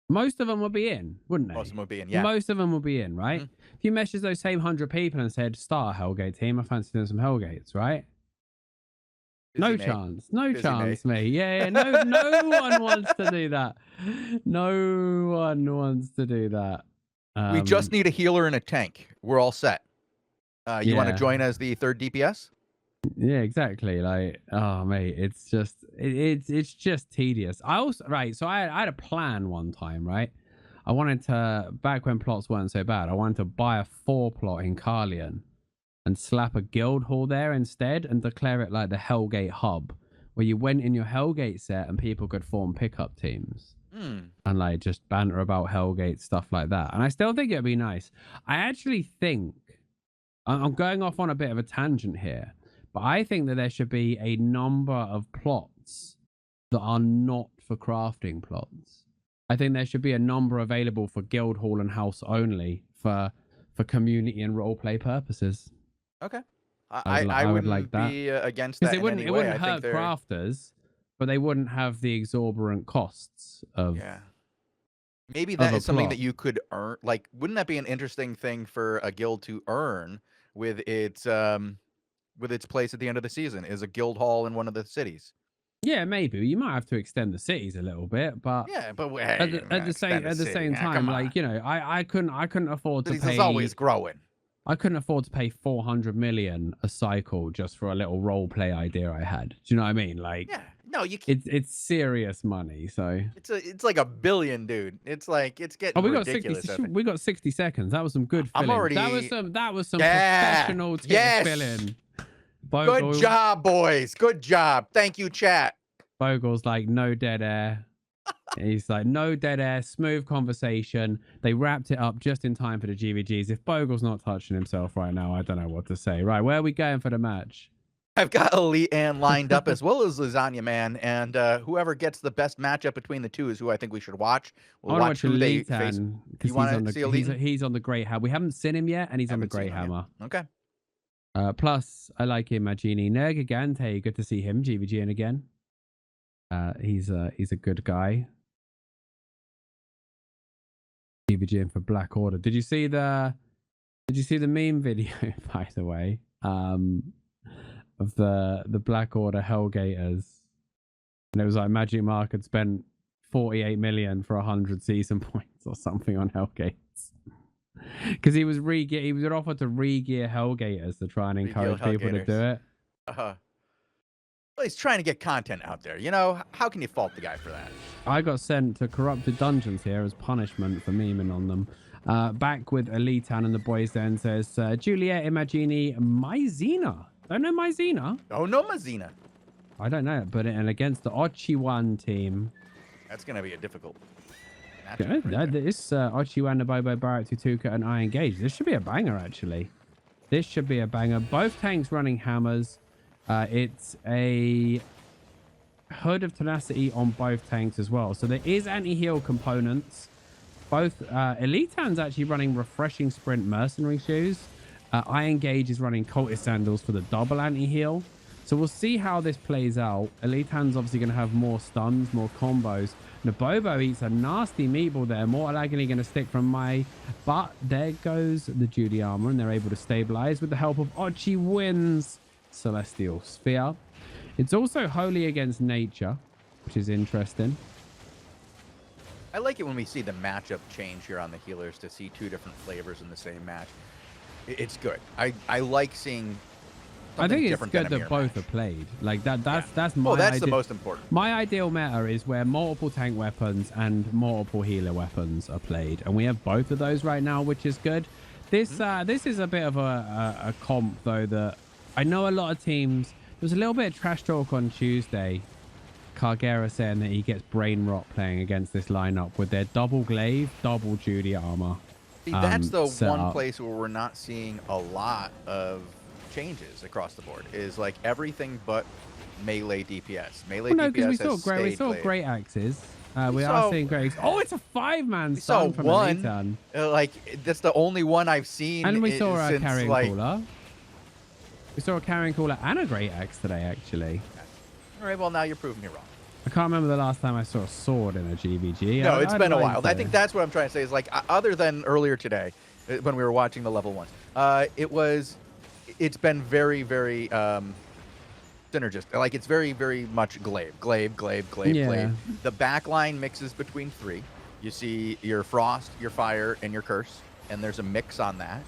Speaker 1: Most of them will be in, wouldn't they?
Speaker 2: Most of them will be in, yeah.
Speaker 1: Most of them will be in, right? If you messaged those same 100 people and said, start a Hellgate team, I fancy doing some Hellgates, right?
Speaker 2: Busy,
Speaker 1: No
Speaker 2: mate.
Speaker 1: chance. No
Speaker 2: Busy,
Speaker 1: chance, mate. Yeah, no one wants to do that. No one wants to do that.
Speaker 2: We just need a healer and a tank. We're all set. You want to
Speaker 1: Yeah.
Speaker 2: join as the 3rd DPS?
Speaker 1: Yeah, exactly. Like, oh mate, it's just it's just tedious. I also so I had a plan one time, right? I wanted to, back when plots weren't so bad, I wanted to buy a 4 plot in Carleon and slap a guild hall there instead and declare it like the Hellgate hub, where you went in your Hellgate set and people could form pickup teams. And like just banter about Hellgate, stuff like that. And I still think it'd be nice. I actually think, I'm going off on a bit of a tangent here, but I think that there should be a number of plots that are not for crafting plots. I think there should be a number available for guild hall and house only for community and roleplay purposes.
Speaker 2: Okay.
Speaker 1: I would like that.
Speaker 2: Be against that.
Speaker 1: Because it wouldn't hurt crafters, but they wouldn't have the exorbitant costs of.
Speaker 2: Yeah. Maybe that is something that you could earn. Like, wouldn't that be an interesting thing for a guild to earn with its place at the end of the season? Is a guild hall in one of the cities?
Speaker 1: Yeah, maybe you might have to extend the cities a little bit, but
Speaker 2: yeah, but
Speaker 1: at the same time, like, you know, I couldn't afford to pay.
Speaker 2: It's always growing.
Speaker 1: I couldn't afford to pay 400 million a cycle just for a little role play idea I had. Do you know what I mean? Like,
Speaker 2: yeah, no, you can't.
Speaker 1: It's serious money. So
Speaker 2: it's like $1 billion, dude. It's like it's getting ridiculous.
Speaker 1: We got 60 seconds. That was some good filling.
Speaker 2: I'm already.
Speaker 1: That was some professional filling.
Speaker 2: Good job, boys. Good job. Thank you, chat.
Speaker 1: Bogul's like, no dead air. He's like, no dead air, smooth conversation. They wrapped it up just in time for the GVGs. If Bogul's not touching himself right now, I don't know what to say. Right, where are we going for the match?
Speaker 2: I've got Elite Ann lined up as well as Lasagna Man, and whoever gets the best matchup between the two is who I think we should watch. We'll watch who they face.
Speaker 1: You want to see Elite? He's on the Great Hammer. We haven't seen him yet, and he's on the Great Hammer.
Speaker 2: Okay.
Speaker 1: Plus, I like him, Magini. Nergigante, good to see him. GVGing again. He's a good guy. GVGing for Black Order. Did you see the meme video, by the way? Of the Black Order Hellgators, and it was like Magic Mark had spent 48 million for 100 season points or something on Hellgates, because he was offered to re-gear Hellgators to try and encourage people to do it.
Speaker 2: Well, he's trying to get content out there. You know, how can you fault the guy for that?
Speaker 1: I got sent to corrupted dungeons here as punishment for memeing on them. Back with Elitan and the boys then says Juliet Imagini Maizena. Don't know Maizena.
Speaker 2: Oh, no Maizena.
Speaker 1: I don't know, but against the Ochiwan team.
Speaker 2: That's going to be a difficult
Speaker 1: match. Yeah, this Ochiwan, Bobo, Barrett, Tutuka, and I Engage. This should be a banger, actually. This should be a banger. Both tanks running hammers. It's a Hood of Tenacity on both tanks as well. So there is anti-heal components. Both Elitan's actually running Refreshing Sprint Mercenary Shoes. I Engage is running Cultist Sandals for the double anti-heal. So we'll see how this plays out. Elitan's obviously going to have more stuns, more combos. Nabobo eats a nasty meatball there. Mortal Agony going to stick from Mai. But there goes the Judy Armor, and they're able to stabilize with the help of Ochi wins Celestial Sphere. It's also Holy Against Nature, which is interesting.
Speaker 2: I like it when we see the matchup change here on the healers to see two different flavors in the same match. It's good. I like seeing.
Speaker 1: I think it's good that both are played. Like that's my.
Speaker 2: Oh, that's the most important.
Speaker 1: My ideal meta is where multiple tank weapons and multiple healer weapons are played, and we have both of those right now, which is good. This this is a bit of a comp though that I know a lot of teams. There was a little bit of trash talk on Tuesday. Cargera saying that he gets brain rot playing against this lineup with their double glaive, double Judy armor.
Speaker 2: See, that's the one place where we're not seeing a lot of changes across the board. Is like everything but melee DPS. Melee
Speaker 1: Well, no, because
Speaker 2: DPS has
Speaker 1: we saw
Speaker 2: stayed
Speaker 1: great axes. We
Speaker 2: saw-
Speaker 1: are seeing great. Oh, it's a 5-man
Speaker 2: We saw
Speaker 1: stun from
Speaker 2: one.
Speaker 1: Elitan.
Speaker 2: Like that's the only one I've seen.
Speaker 1: And we saw a
Speaker 2: since,
Speaker 1: carrying
Speaker 2: like,
Speaker 1: cooler. We saw a carrying cooler and a great axe today, actually.
Speaker 2: All right, well now you're proving me wrong.
Speaker 1: I can't remember the last time I saw a sword in a GVG.
Speaker 2: No, it's been a while. I
Speaker 1: say.
Speaker 2: think that's what I'm trying to say is like other than earlier today when we were watching the level ones, it's been very, very synergistic. Like it's very, very much glaive.
Speaker 1: Yeah.
Speaker 2: The back line mixes between three. You see your frost, your fire, and your curse, and there's a mix on that.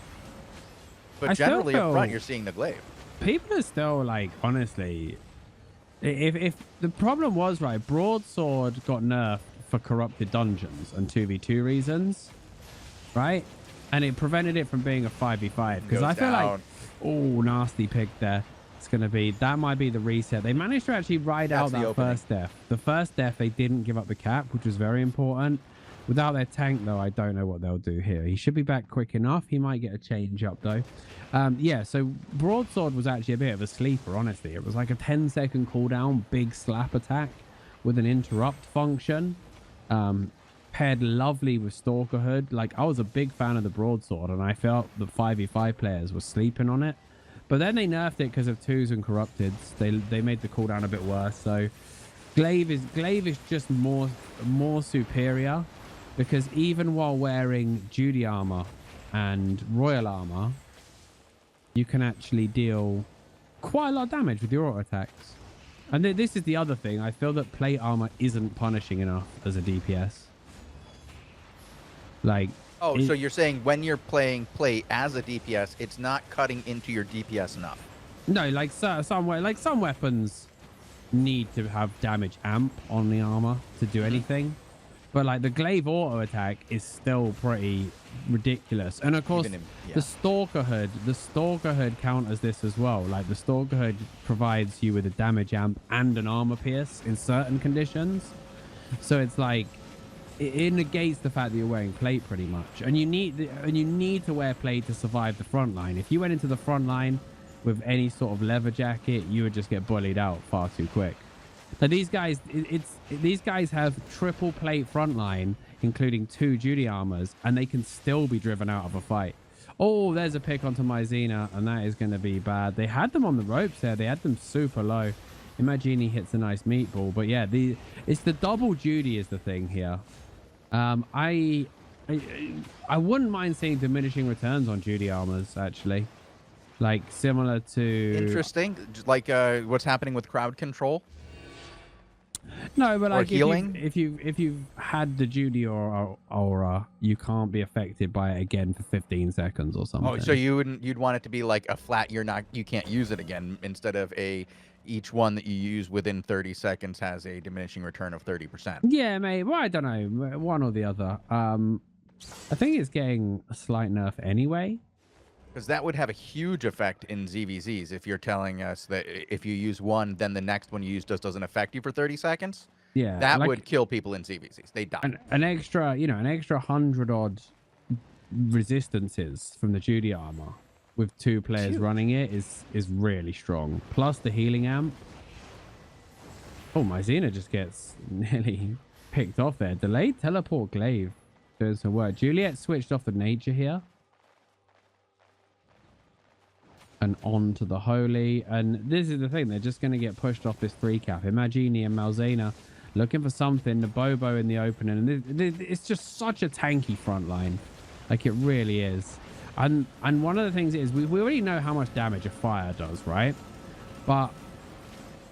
Speaker 2: But generally up front, you're seeing the glaive.
Speaker 1: People are still like, honestly, if the problem was right, broadsword got nerfed for corrupted dungeons and 2v2 reasons, right? And it prevented it from being a 5v5 because I feel like, oh, nasty pick there. It's going to be, that might be the reset. They managed to actually ride out that first death. The first death, they didn't give up the cap, which was very important. Without their tank, though, I don't know what they'll do here. He should be back quick enough. He might get a change up, though. Yeah, so broadsword was actually a bit of a sleeper, honestly. It was like a 10-second cooldown, big slap attack with an interrupt function. Paired lovely with Stalkerhood. Like, I was a big fan of the broadsword, and I felt the 5v5 players were sleeping on it. But then they nerfed it because of 2s and corrupteds. They made the cooldown a bit worse. So glaive is just more superior, because even while wearing Judy armor and royal armor, you can actually deal quite a lot of damage with your auto attacks. And this is the other thing. I feel that plate armor isn't punishing enough as a DPS. Like,
Speaker 2: so you're saying when you're playing plate as a DPS, it's not cutting into your DPS enough?
Speaker 1: No, like some weapons need to have damage amp on the armor to do anything. But like the glaive auto attack is still pretty ridiculous. And of course, the Stalkerhood counters this as well. Like the Stalkerhood provides you with a damage amp and an armor pierce in certain conditions. So it's like it negates the fact that you're wearing plate pretty much. And you need to wear plate to survive the front line. If you went into the front line with any sort of leather jacket, you would just get bullied out far too quick. Now these guys, these guys have triple plate frontline, including 2 Judy armors, and they can still be driven out of a fight. Oh, there's a pick onto Myzena, and that is going to be bad. They had them on the ropes there. They had them super low. Imagine he hits a nice meatball. But yeah, it's the double Judy is the thing here. I wouldn't mind seeing diminishing returns on Judy armors, actually. Like similar to...
Speaker 2: Interesting. Like what's happening with crowd control?
Speaker 1: No, but like
Speaker 2: healing?
Speaker 1: if you've had the Judy or aura, you can't be affected by it again for 15 seconds or something.
Speaker 2: Oh, so you'd want it to be like a flat. You can't use it again, instead of each one that you use within 30 seconds has a diminishing return of 30%.
Speaker 1: Yeah, mate. Well, I don't know, one or the other. I think it's getting a slight nerf anyway.
Speaker 2: Because that would have a huge effect in ZVZs if you're telling us that if you use one, then the next one you use doesn't affect you for 30 seconds.
Speaker 1: Yeah,
Speaker 2: that would kill people in ZVZs. They die.
Speaker 1: An extra 100 odd resistances from the Judy armor with 2 players running it is really strong. Plus the healing amp. Oh, Myzena just gets nearly picked off there. Delayed teleport glaive doing some work. Juliet switched off the nature here. And on to the holy. And this is the thing. They're just going to get pushed off this 3 cap. Imagini and Malzena looking for something. The Bobo in the opening. And it's just such a tanky front line. Like it really is. And one of the things is we already know how much damage a fire does, right? But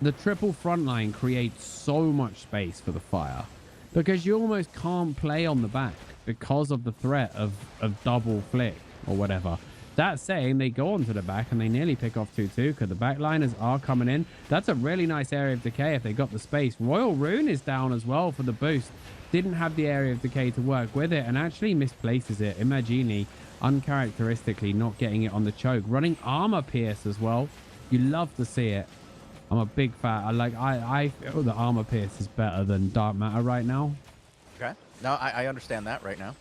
Speaker 1: the triple front line creates so much space for the fire. Because you almost can't play on the back because of the threat of double flick or whatever. That saying, they go onto the back and they nearly pick off 2-2 because the backliners are coming in. That's a really nice area of decay if they got the space. Royal Rune is down as well for the boost. Didn't have the area of decay to work with it and actually misplaces it. Imagini, uncharacteristically, not getting it on the choke. Running armor pierce as well. You love to see it. I'm a big fan. I feel the armor pierce is better than Dark Matter right now.
Speaker 2: Okay. No, I understand that right now.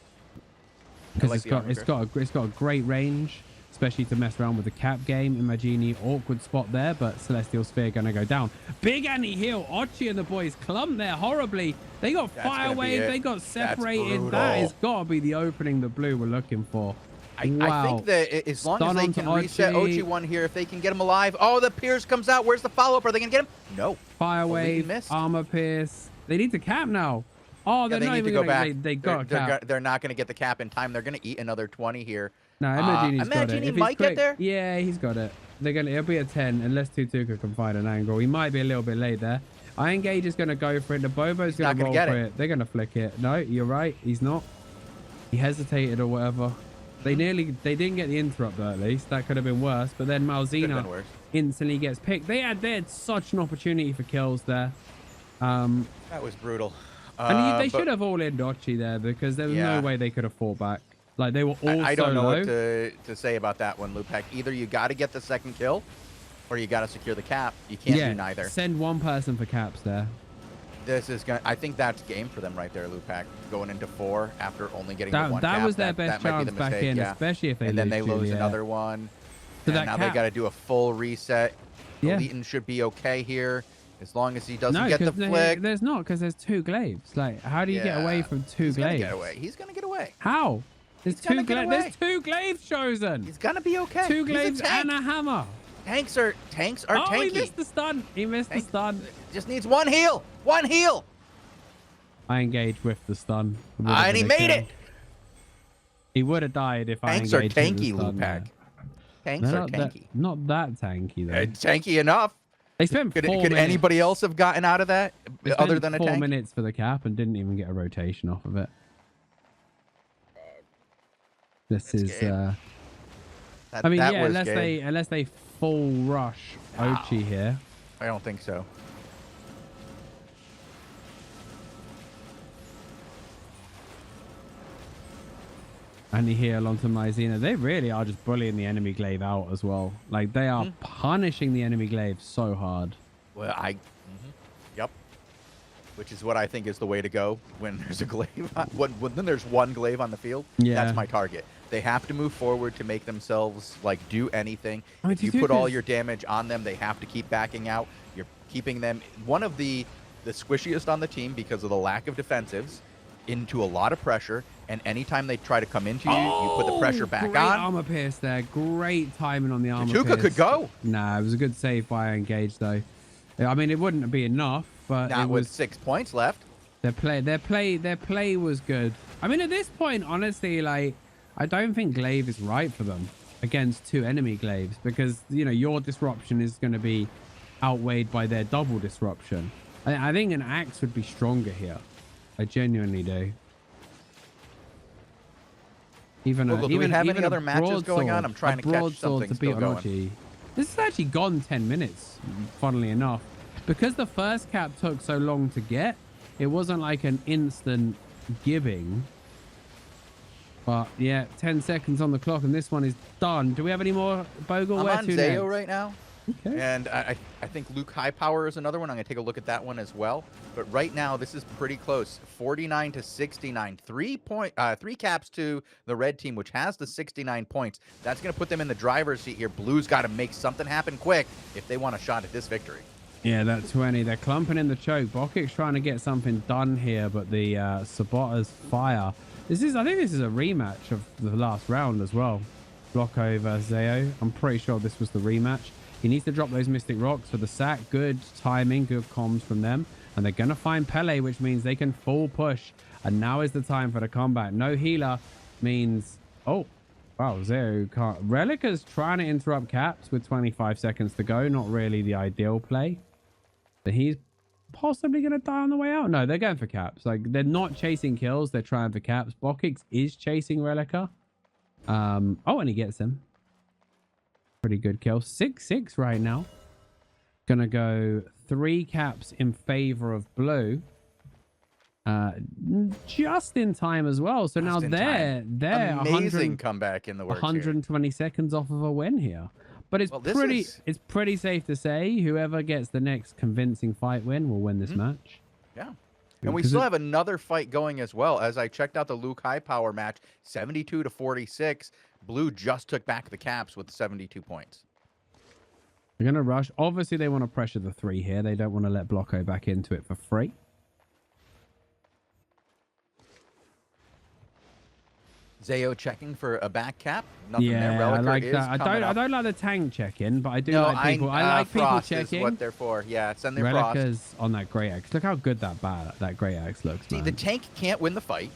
Speaker 1: Because it's got a great range. especially to mess around with the cap game. Imagini, awkward spot there, but Celestial Sphere going to go down. Big anti-heal. Ochi and the boys clumped there horribly. They got Fire Wave. They got separated. That has got to be the opening that Blue were looking for.
Speaker 2: I think that as long as they can reset Ochi one here, if they can get him alive. Oh, the Pierce comes out. Where's the follow-up? Are they going to get him? No.
Speaker 1: Fire Wave, Armor Pierce. They need to cap now. Oh, they're not even going to go back. They got cap.
Speaker 2: They're not going to get the cap in time. They're going to eat another 20 here.
Speaker 1: No, Imagini's got it.
Speaker 2: Imagini might get there.
Speaker 1: Yeah, he's got it. It'll be a 10 unless Tutuka can find an angle. He might be a little bit late there. Iron Gauge is going to go for it. The Bobo's going to roll for it. They're going to flick it. No, you're right. He's not. He hesitated or whatever. They didn't get the interrupt though, at least. That could have been worse. But then Malzina instantly gets picked. They had such an opportunity for kills there.
Speaker 2: That was brutal.
Speaker 1: And they should have all in Ochi there because there was no way they could have fought back. Like they were all
Speaker 2: I don't know
Speaker 1: low.
Speaker 2: what to say about that one, Lewpac. Either you got to get the second kill or you got to secure the cap. You can't do neither.
Speaker 1: Send one person for caps there.
Speaker 2: This is going. I think that's game for them right there, Lewpac. Going into 4 after only getting the one cap.
Speaker 1: That was their best chance back in, especially if they
Speaker 2: and then they lose another one. So and now they got to do a full reset. Leighton should be okay here as long as he doesn't get the flick.
Speaker 1: There's not because there's 2 glaives. Like, how do you get away from 2 glaives?
Speaker 2: He's gonna get away.
Speaker 1: How? There's 2 glaives. There's 2 glaives chosen.
Speaker 2: He's gonna be okay.
Speaker 1: 2 glaives and a hammer.
Speaker 2: Tanks are tanky.
Speaker 1: He missed the stun. The stun.
Speaker 2: Just needs one heal. One heal.
Speaker 1: I engaged with the stun.
Speaker 2: And he made it.
Speaker 1: He would have died if I engaged
Speaker 2: with the stun. Tanks are tanky, Lewpac. Tanks are tanky.
Speaker 1: Not that tanky, though.
Speaker 2: Tanky enough.
Speaker 1: They spent 4 minutes.
Speaker 2: Could anybody else have gotten out of that other than a tank?
Speaker 1: 4 minutes for the cap and didn't even get a rotation off of it. This is... I mean, yeah, unless they full rush Ochi here.
Speaker 2: I don't think so.
Speaker 1: And here onto Myzina. They really are just bullying the enemy glaive out as well. Like, they are punishing the enemy glaive so hard.
Speaker 2: Well, Yep. Which is what I think is the way to go when there's a glaive. When there's one glaive on the field, that's my target. They have to move forward to make themselves, like, do anything. I mean, if you put all your damage on them, they have to keep backing out. You're keeping them one of the squishiest on the team because of the lack of defensives into a lot of pressure. And anytime they try to come into you, you put the pressure back
Speaker 1: great
Speaker 2: on.
Speaker 1: Armor pierce there. Great timing on the armor
Speaker 2: pierce. Tutuka could go.
Speaker 1: Nah, it was a good save by Engage, though. I mean, it wouldn't be enough, but
Speaker 2: not with 6 points left.
Speaker 1: Their play was good. I mean, at this point, honestly, like, I don't think glaive is right for them against 2 enemy glaives because, you know, your disruption is going to be outweighed by their double disruption. I think an axe would be stronger here. I genuinely do.
Speaker 2: Do we have any other matches going on? I'm trying to catch something still going.
Speaker 1: This has actually gone 10 minutes, funnily enough. Because the first cap took so long to get, it wasn't like an instant giving. But yeah, 10 seconds on the clock, and this one is done. Do we have any more, Bogul?
Speaker 2: I'm on Zayo right now.
Speaker 1: Okay.
Speaker 2: And I think Luke High Power is another one. I'm going to take a look at that one as well. But right now, this is pretty close. 49 to 69. 3 caps to the red team, which has the 69 points. That's going to put them in the driver's seat here. Blue's got to make something happen quick if they want a shot at this victory.
Speaker 1: Yeah, that 20. They're clumping in the choke. Bokic's trying to get something done here, but the Sabota's fire. I think this is a rematch of the last round as well. Block over Zayo. I'm pretty sure this was the rematch. He needs to drop those Mystic Rocks for the sack. Good timing, good comms from them. And they're going to find Pele, which means they can full push. And now is the time for the comeback. No healer means... Oh, wow, Zayo can't... Relica's trying to interrupt caps with 25 seconds to go. Not really the ideal play. But he's possibly going to die on the way out. No, they're going for caps. Like, they're not chasing kills. They're trying for caps. Bokix is chasing Relica. Oh, and he gets him. Pretty good kill. 6-6 right now. Gonna go 3 caps in favor of blue. Just in time as well. So now they're
Speaker 2: amazing comeback in the works
Speaker 1: 120 seconds off of a win here. But it's pretty safe to say whoever gets the next convincing fight win will win this match.
Speaker 2: Yeah. And we still have another fight going as well. As I checked out the Luke High Power match, 72 to 46. Blue just took back the caps with 72 points.
Speaker 1: They're going to rush. Obviously, they want to pressure the 3 here. They don't want to let Blocko back into it for free.
Speaker 2: Zayo checking for a back cap. Nothing there.
Speaker 1: Yeah,
Speaker 2: Reliker
Speaker 1: I like
Speaker 2: is
Speaker 1: that. I don't like the tank check-in, but I do like people. I like people
Speaker 2: Frost
Speaker 1: checking.
Speaker 2: is what they're for. Yeah, send their Frost.
Speaker 1: Relica's on that Grey Axe. Look how good that Grey Axe looks,
Speaker 2: See,
Speaker 1: man.
Speaker 2: the tank can't win the fight,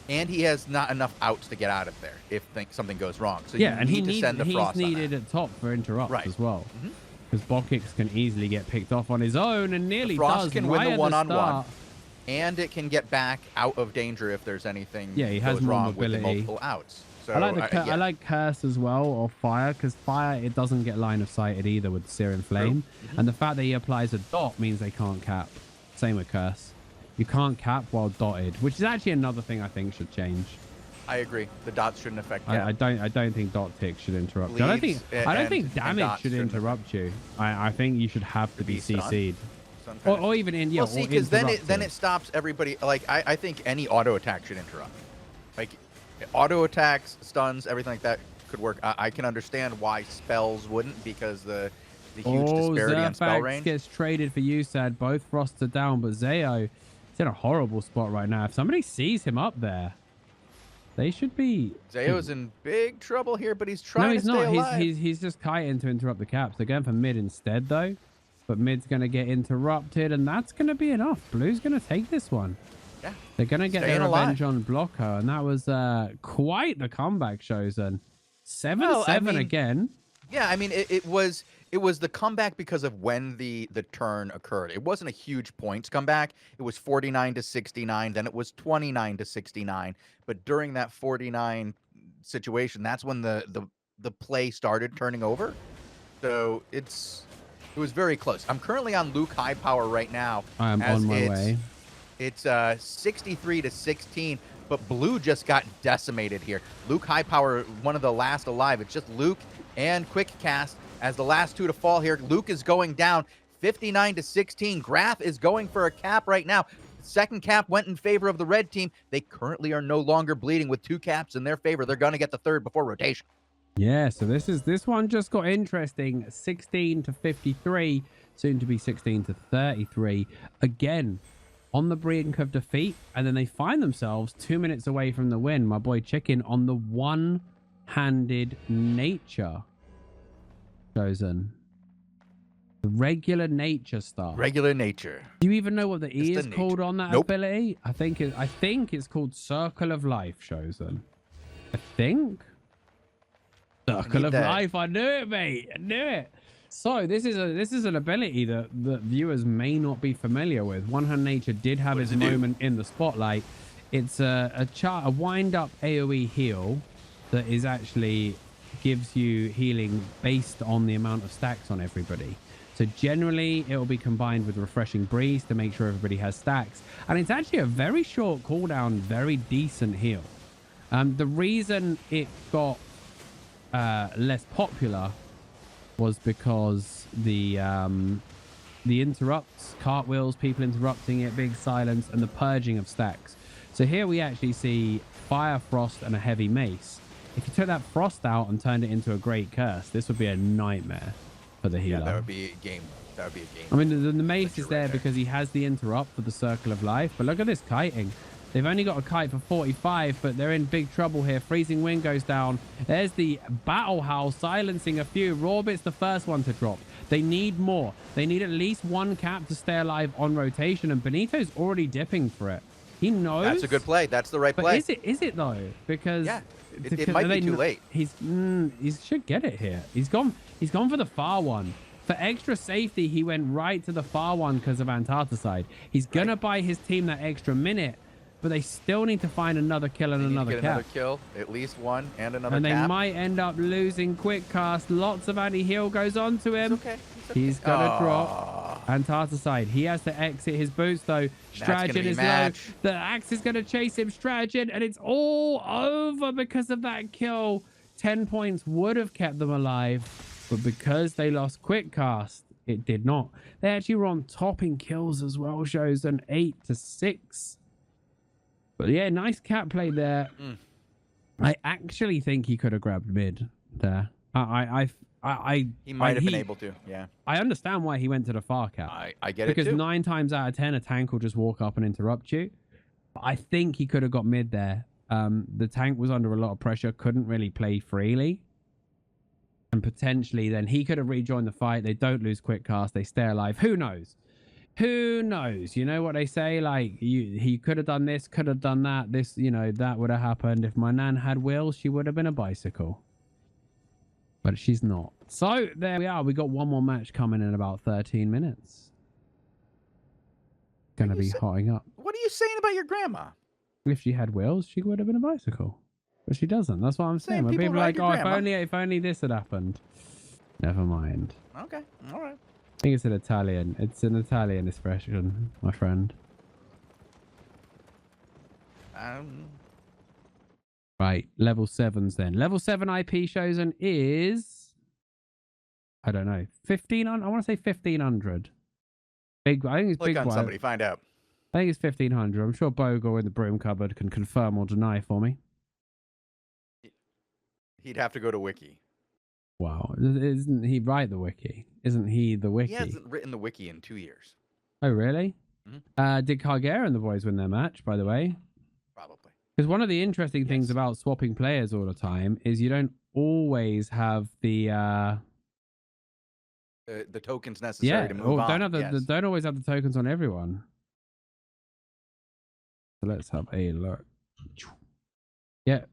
Speaker 2: and he has not enough outs to get out of there if something goes wrong. So
Speaker 1: yeah,
Speaker 2: you need to send the Frost
Speaker 1: he's
Speaker 2: on
Speaker 1: needed
Speaker 2: that.
Speaker 1: at top for interrupt
Speaker 2: Right.
Speaker 1: as well. Because Bokix can easily get picked off on his own and nearly
Speaker 2: Frost
Speaker 1: does
Speaker 2: can
Speaker 1: right
Speaker 2: win the one-on-one,
Speaker 1: start.
Speaker 2: and it can get back out of danger if there's anything
Speaker 1: Yeah, he has
Speaker 2: goes
Speaker 1: more
Speaker 2: wrong
Speaker 1: mobility.
Speaker 2: with the multiple outs. So
Speaker 1: I like the
Speaker 2: yeah.
Speaker 1: I like Curse as well, or Fire, because Fire, it doesn't get line of sighted either with Searing Flame. And the fact that he applies a dot means they can't cap. Same with Curse. You can't cap while dotted, which is actually another thing I think should change.
Speaker 2: I agree. The dots shouldn't affect cap.
Speaker 1: I don't think dot tick should interrupt you. I don't think damage should interrupt you. I think you should have to be CC'd. Or even in, yeah,
Speaker 2: well, see, because then it stops everybody. Like, I think any auto attack should interrupt. Like, auto attacks, stuns, everything like that could work. I can understand why spells wouldn't, because the huge disparity on spell range.
Speaker 1: Gets traded for USAD. Both Frosts are down, but Zayo is in a horrible spot right now. If somebody sees him up there, they should be.
Speaker 2: Zayo's in big trouble here, but he's trying to stay alive.
Speaker 1: No, he's not. He's just kiting to interrupt the caps. They're going for mid instead, though. But mid's going to get interrupted, and that's going to be enough. Blue's going to take this one.
Speaker 2: Yeah.
Speaker 1: They're going to get their revenge on Blocko, and that was quite the comeback, Shozen. 7-7 again.
Speaker 2: Yeah, I mean, it was the comeback because of when the turn occurred. It wasn't a huge points comeback. It was 49-69, then it was 29-69. But during that 49 situation, that's when the play started turning over. So it was very close. I'm currently on Luke high power right now.
Speaker 1: I'm on my way.
Speaker 2: It's 63-16, but Blue just got decimated here. Luke high power, one of the last alive. It's just Luke and Quick Cast as the last 2 to fall here. Luke is going down 59-16. Graf is going for a cap right now. Second cap went in favor of the red team. They currently are no longer bleeding with 2 caps in their favor. They're going to get the third before rotation.
Speaker 1: Yeah, so this one just got interesting. 16-53, soon to be 16-33. Again, on the brink of defeat, and then they find themselves 2 minutes away from the win. My boy Chicken on the one-handed nature. Chosen. The regular nature star.
Speaker 2: Regular nature.
Speaker 1: Do you even know what the E is called on that
Speaker 2: Nope.
Speaker 1: ability? I think it's called Circle of Life, Chosen. I think. Circle of Life. I knew it, mate. I knew it. So this is an ability that viewers may not be familiar with. One Hand Nature did have his moment in the spotlight. It's a wind up AoE heal that is actually gives you healing based on the amount of stacks on everybody. So generally it will be combined with Refreshing Breeze to make sure everybody has stacks. And it's actually a very short cooldown, very decent heal. The reason it got less popular was because the interrupts, cartwheels, people interrupting it, big silence, and the purging of stacks. So here we actually see Fire, Frost, and a heavy mace. If you took that Frost out and turned it into a Great Curse, this would be a nightmare for the healer.
Speaker 2: Yeah, that would be a game. That would be a game.
Speaker 1: I mean, the mace is there because he has the interrupt for the Circle of Life. But look at this kiting. They've only got a kite for 45, but they're in big trouble here. Freezing Wind goes down. There's the Battle Howl silencing a few. Rorbit's the first one to drop. They need more. They need at least 1 cap to stay alive on rotation, and Benito's already dipping for it. He knows.
Speaker 2: That's a good play. That's the right play.
Speaker 1: But is it though? Because
Speaker 2: yeah, it might be too late.
Speaker 1: He should get it here. He's gone for the far one. For extra safety, he went right to the far one because of Antarcticide. He's gonna buy his team that extra minute, but they still need to find another kill and another cap.
Speaker 2: Another kill, at least one, and another cap.
Speaker 1: And they might end up losing Quick Cast. Lots of anti-heal goes on to him.
Speaker 2: It's okay.
Speaker 1: He's gonna drop Antarcticide. He has to exit his boots though. Strategy is low. The axe is gonna chase him. Strategy, and it's all over because of that kill. 10 points would have kept them alive, but because they lost Quick Cast, it did not. They actually were on top in kills as well. Shows an 8-6. But yeah, nice cap play there. I actually think he could have grabbed mid there.
Speaker 2: He might have been able to. Yeah.
Speaker 1: I understand why he went to the far cap.
Speaker 2: I get
Speaker 1: because
Speaker 2: it too.
Speaker 1: 9 times out of 10, a tank will just walk up and interrupt you. But I think he could have got mid there. The tank was under a lot of pressure, couldn't really play freely. And potentially then he could have rejoined the fight. They don't lose quick cast. They stay alive. Who knows? Who knows? You know what they say? Like, he could have done this, could have done that. This, that would have happened. If my nan had wheels, she would have been a bicycle. But she's not. So there we are. We got one more match coming in about 13 minutes. Gonna be hotting up.
Speaker 2: What are you saying about your grandma?
Speaker 1: If she had wheels, she would have been a bicycle. But she doesn't. That's what I'm saying. When people are like, oh, if only this had happened. Never mind.
Speaker 2: Okay. All right.
Speaker 1: I think it's an Italian. It's an Italian expression, my friend. Right. Level 7s then. Level 7 IP Shozen is... I don't know. 1500? I want to say 1500. Big. I think it's big.
Speaker 2: Click on somebody. Find out.
Speaker 1: I think it's 1500. I'm sure Bogul in the broom cupboard can confirm or deny for me.
Speaker 2: He'd have to go to Wiki.
Speaker 1: Wow. Isn't he write the Wiki? Isn't he the Wiki?
Speaker 2: He hasn't written the Wiki in 2 years.
Speaker 1: Oh, really?
Speaker 2: Mm-hmm.
Speaker 1: Did Cargera and the boys win their match, by the way?
Speaker 2: Probably.
Speaker 1: Because one of the interesting things about swapping players all the time is you don't always have the
Speaker 2: tokens necessary to move on.
Speaker 1: Don't always have the tokens on everyone. So let's have a look. Yeah.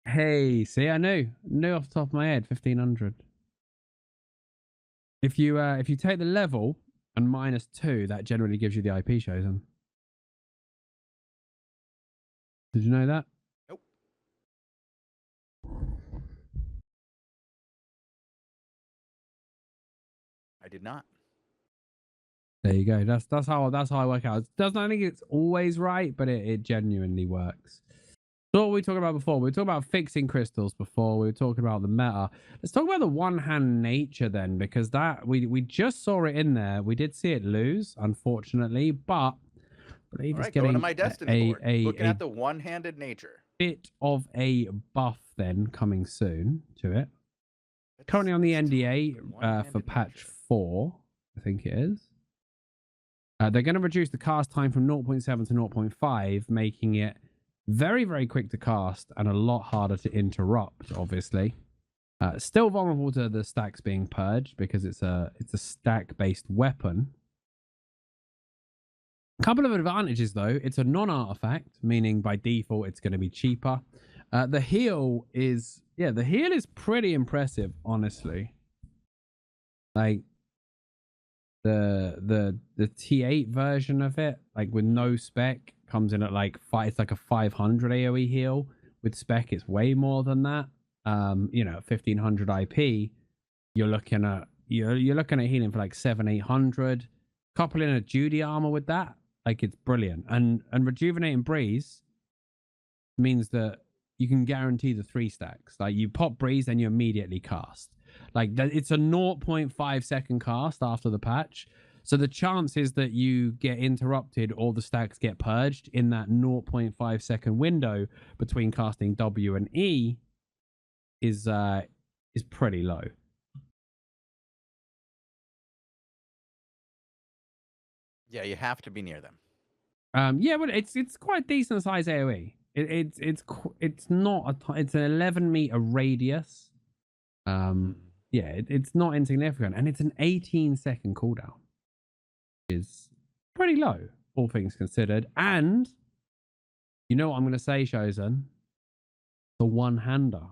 Speaker 1: Hey, see, I knew off the top of my head, 1500. If you take the level and -2, that generally gives you the IP Shozen. Did you know that?
Speaker 2: Nope. I did not.
Speaker 1: There you go. That's how I work out. I think it's always right, but it genuinely works. So what were we talking about before? We were talking about fixing crystals before. We were talking about the meta. Let's talk about the one-hand nature then, because that we just saw it in there. We did see it lose, unfortunately, but I believe it's getting
Speaker 2: going to my destiny board. Looking at the one-handed nature.
Speaker 1: Bit of a buff then coming soon to it. Currently on the NDA for patch 4, I think it is. They're going to reduce the cast time from 0.7 to 0.5, making it very, very quick to cast and a lot harder to interrupt, obviously. Still vulnerable to the stacks being purged because it's a stack-based weapon. A couple of advantages, though. It's a non-artifact, meaning by default it's going to be cheaper. The heal is pretty impressive, honestly. Like the T8 version of it, like with no spec, comes in at like it's like a 500 AoE heal. With spec, it's way more than that. 1500 IP, you're looking at healing for like 700-800. Couple in a Judy armor with that, like it's brilliant. And rejuvenating breeze means that you can guarantee the 3 stacks. Like you pop breeze, then you immediately cast. Like it's a 0.5 second cast after the patch. So the chances that you get interrupted or the stacks get purged in that 0.5 second window between casting W and E is pretty low.
Speaker 2: Yeah, you have to be near them.
Speaker 1: Yeah, but it's quite decent size AoE. It's not it's an 11 meter radius. Yeah, it's not insignificant, and it's an 18-second cooldown. Is pretty low, all things considered. And you know what I'm going to say, Shozen? The one-hander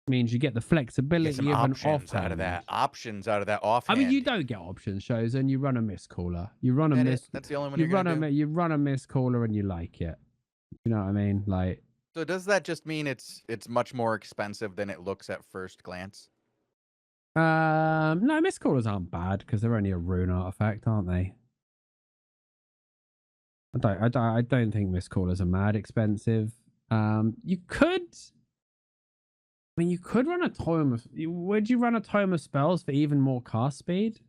Speaker 1: means you get the flexibility of an offhand.
Speaker 2: Options out of that offhand.
Speaker 1: I mean, you don't get options, Shozen. You run a miss caller. You run a miss.
Speaker 2: That's the only one you're gonna do.
Speaker 1: You run a miss caller and you like it. You know what I mean? Like.
Speaker 2: So does that just mean it's much more expensive than it looks at first glance?
Speaker 1: No, miss callers aren't bad because they're only a rune artifact, aren't they? I don't think miss callers are mad expensive. You could run a tome of. Would you run a tome of spells for even more cast speed?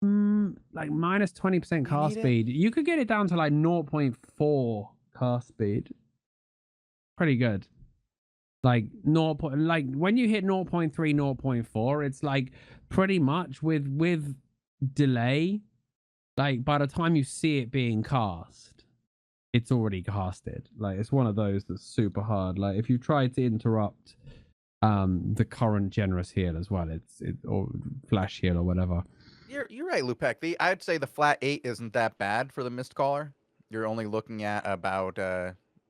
Speaker 1: Like minus 20% cast speed. You could get it down to like 0.4 cast speed. pretty good. Like like when you hit 0.3, 0.4, it's like pretty much with delay. Like by the time you see it being cast, it's already casted. Like it's one of those that's super hard. Like if you try to interrupt the current generous heal as well, or flash heal or whatever.
Speaker 2: You're right, Lewpac. I'd say the flat 8 isn't that bad for the Mist Caller. You're only looking at about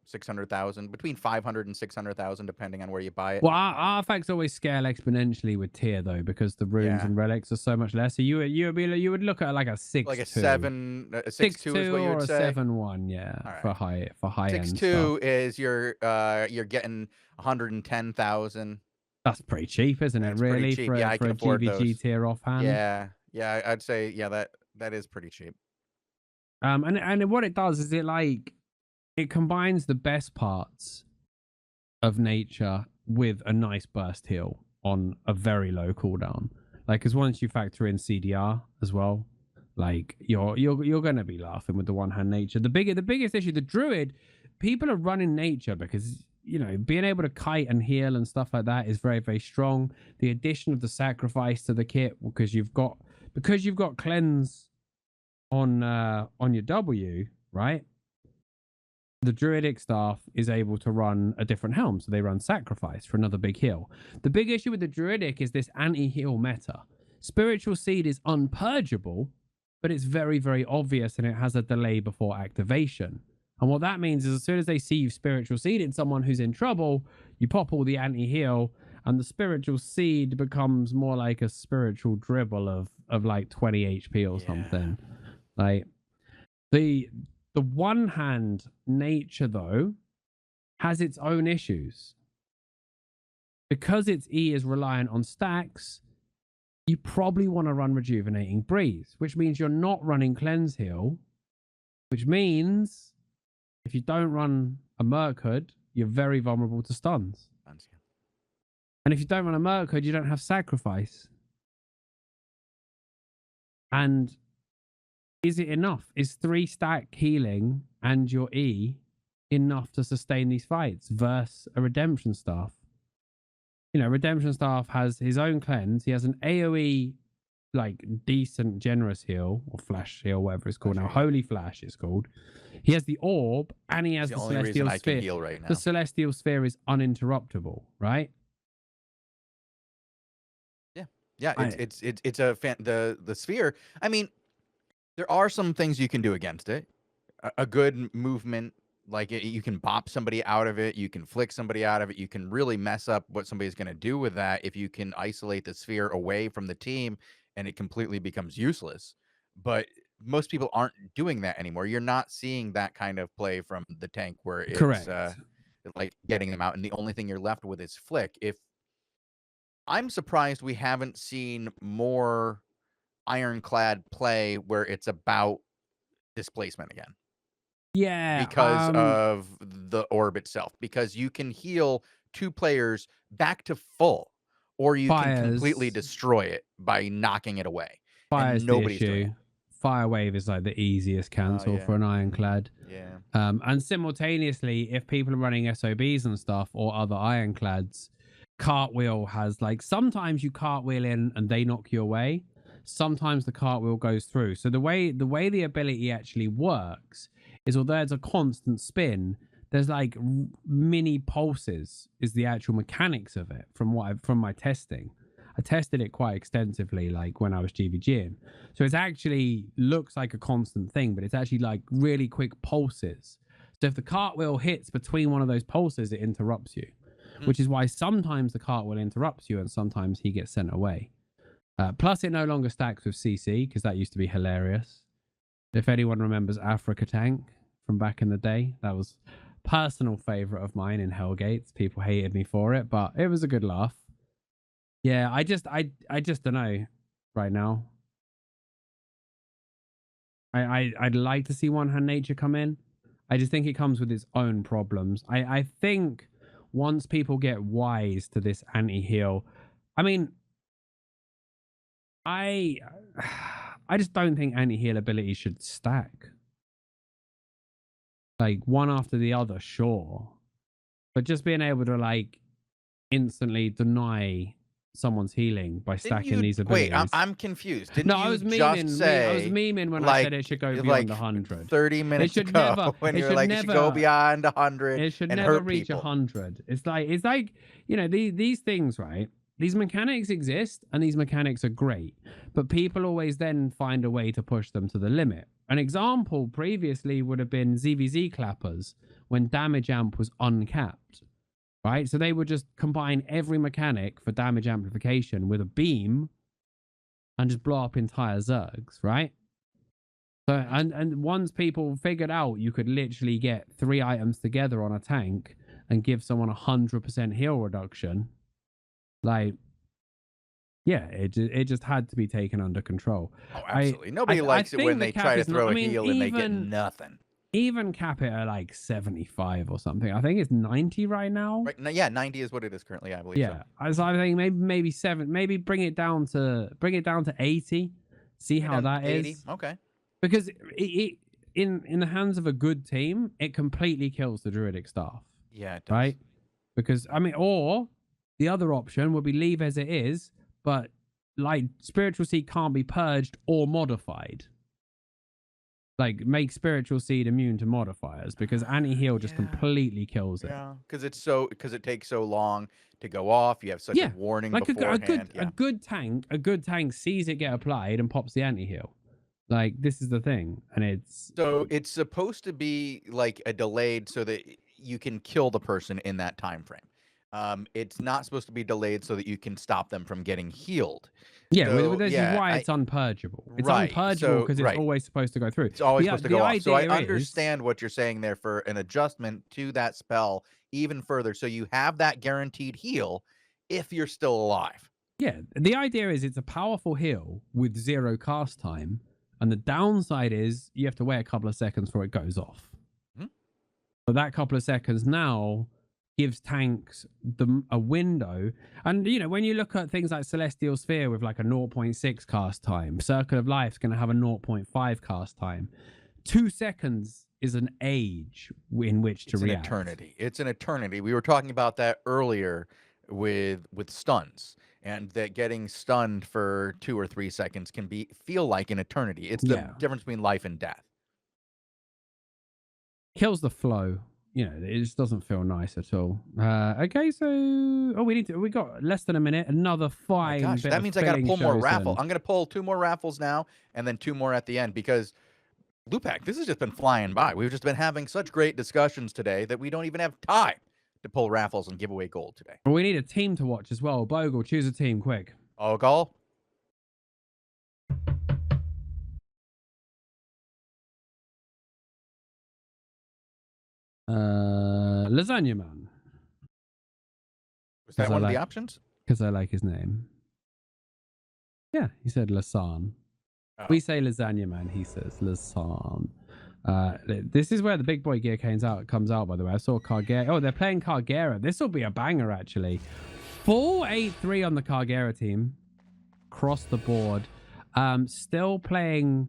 Speaker 2: 600,000, between 500 and 600,000, depending on where you buy it.
Speaker 1: Well, artifacts always scale exponentially with tier though, because the runes and relics are so much less. So you would look at like a 6-2,
Speaker 2: like a 6-2 is what you would
Speaker 1: or a
Speaker 2: say.
Speaker 1: 7-1, yeah, right. for high end
Speaker 2: 6-2 is you're getting 110,000.
Speaker 1: That's pretty cheap, isn't it? Really,
Speaker 2: cheap.
Speaker 1: for
Speaker 2: I can
Speaker 1: a
Speaker 2: afford
Speaker 1: GVG
Speaker 2: those.
Speaker 1: tier offhand.
Speaker 2: Yeah, I'd say that is pretty cheap.
Speaker 1: And what it does is it combines the best parts of nature with a nice burst heal on a very low cooldown. Like, because once you factor in CDR as well, like you're gonna be laughing with the one hand nature. The biggest issue, the druid, people are running nature because being able to kite and heal and stuff like that is very, very strong. The addition of the sacrifice to the kit, because you've got cleanse on your W, right? The druidic staff is able to run a different helm, so they run sacrifice for another big heal. The big issue with the druidic is this anti-heal meta. Spiritual seed is unpurgeable, but it's very, very obvious, and it has a delay before activation. And what that means is as soon as they see you spiritual seed in someone who's in trouble, you pop all the anti-heal, and the spiritual seed becomes more like a spiritual dribble of like 20 HP or something. Like the one hand nature though has its own issues. Because its E is reliant on stacks, you probably want to run rejuvenating breeze, which means you're not running cleanse heal, which means if you don't run a Merc Hood, you're very vulnerable to stuns. And if you don't run a Merc Hood, you don't have sacrifice. And is it enough? Is 3-stack healing and your E enough to sustain these fights versus a redemption staff? Redemption staff has his own cleanse. He has an AoE, like decent generous heal or flash heal, whatever it's called now. Holy Flash it's called. He has the orb and he has the celestial sphere.
Speaker 2: Heal right now.
Speaker 1: The celestial sphere is uninterruptible, right?
Speaker 2: Yeah, it's the sphere. I mean, there are some things you can do against it. A good movement, like you can bop somebody out of it, you can flick somebody out of it, you can really mess up what somebody's going to do with that if you can isolate the sphere away from the team and it completely becomes useless. But most people aren't doing that anymore. You're not seeing that kind of play from the tank where it's like getting them out, and the only thing you're left with is flick. I'm surprised we haven't seen more ironclad play where it's about displacement again.
Speaker 1: Yeah,
Speaker 2: because of the orb itself. Because you can heal 2 players back to full, or you can completely destroy it by knocking it away.
Speaker 1: And nobody's doing it. Fire wave is like the easiest cancel for an ironclad.
Speaker 2: Yeah.
Speaker 1: And simultaneously, if people are running SOBs and stuff or other ironclads, cartwheel has sometimes you cartwheel in and they knock you away. Sometimes the cartwheel goes through. So the way the ability actually works is, although it's a constant spin, there's like mini pulses is the actual mechanics of it from my testing. I tested it quite extensively, like when I was GVGing. So it actually looks like a constant thing, but it's actually like really quick pulses. So if the cartwheel hits between one of those pulses, it interrupts you, which is why sometimes the cartwheel interrupts you and sometimes he gets sent away. Plus, it no longer stacks with CC because that used to be hilarious. If anyone remembers Africa Tank from back in the day, that was personal favorite of mine in Hellgates. People hated me for it, but it was a good laugh. Yeah, I just don't know right now. I'd like to see one hand nature come in. I just think it comes with its own problems. I think once people get wise to this anti-heal, I mean, I just don't think anti-heal ability should stack. Like one after the other, sure. But just being able to like instantly deny someone's healing by stacking these abilities.
Speaker 2: Wait, I'm confused. Didn't
Speaker 1: No,
Speaker 2: you
Speaker 1: I was
Speaker 2: just say
Speaker 1: I was memeing when I said it should go beyond 100.
Speaker 2: 30 minutes
Speaker 1: should
Speaker 2: ago
Speaker 1: never.
Speaker 2: when
Speaker 1: It
Speaker 2: you were
Speaker 1: should
Speaker 2: like, it should go
Speaker 1: never.
Speaker 2: beyond 100
Speaker 1: It should
Speaker 2: and
Speaker 1: never
Speaker 2: hurt
Speaker 1: reach
Speaker 2: people.
Speaker 1: 100. It's like you know these things, right? These mechanics exist and these mechanics are great, but people always then find a way to push them to the limit. An example previously would have been ZVZ clappers when damage amp was uncapped, right? So they would just combine every mechanic for damage amplification with a beam and just blow up entire Zergs, right? So and once people figured out you could literally get 3 items together on a tank and give someone 100% heal reduction, like, yeah, it just had to be taken under control.
Speaker 2: Oh, absolutely. Nobody likes it when they try to throw a heal and they get nothing.
Speaker 1: Even cap it at like 75 or something. I think it's 90 right now.
Speaker 2: Right? Yeah, 90 is what it is currently, I believe.
Speaker 1: Yeah, so I think maybe bring it down to 80. See how that
Speaker 2: 80?
Speaker 1: is.
Speaker 2: Okay.
Speaker 1: Because in the hands of a good team, it completely kills the druidic staff.
Speaker 2: Yeah, it does.
Speaker 1: Right? Because I mean, or the other option would be leave as it is, but like spiritual seed can't be purged or modified. Like make spiritual seed immune to modifiers because anti-heal just completely kills it.
Speaker 2: Yeah, because it takes so long to go off. You have such a warning
Speaker 1: like
Speaker 2: beforehand.
Speaker 1: a good tank sees it get applied and pops the anti-heal. Like this is the thing, and
Speaker 2: it's supposed to be like a delayed so that you can kill the person in that time frame. It's not supposed to be delayed so that you can stop them from getting healed.
Speaker 1: Yeah, this is why it's unpurgeable. It's unpurgeable because it's always supposed to go through.
Speaker 2: It's always supposed to go off. So I understand what you're saying there for an adjustment to that spell even further, so you have that guaranteed heal if you're still alive.
Speaker 1: Yeah, the idea is it's a powerful heal with 0 cast time, and the downside is you have to wait a couple of seconds before it goes off. Mm-hmm. But that couple of seconds now gives tanks a window. And, you know, when you look at things like Celestial Sphere with like a 0.6 cast time, Circle of Life is going to have a 0.5 cast time. 2 seconds is an age in which to react.
Speaker 2: It's an eternity. It's an eternity. We were talking about that earlier with stuns, and that getting stunned for 2 or 3 seconds can feel like an eternity. It's the difference between life and death.
Speaker 1: Kills the flow. You know, it just doesn't feel nice at all. Okay, so we got less than a minute. Another 5.
Speaker 2: Oh gosh, that means I got to pull more raffle. I'm going to pull 2 more raffles now, and then 2 more at the end because Lewpac, this has just been flying by. We've just been having such great discussions today that we don't even have time to pull raffles and give away gold today.
Speaker 1: Well, we need a team to watch as well. Bogul, choose a team quick.
Speaker 2: Bogul.
Speaker 1: Lasagna Man.
Speaker 2: Was that one of the options?
Speaker 1: Because I like his name. Yeah, he said Lasan. Oh. We say Lasagna Man, he says Lasan. This is where the big boy gear comes out, by the way. I saw Cargera. Oh, they're playing Cargera. This will be a banger, actually. 4-8-3 on the Cargera team. Across the board. Still playing...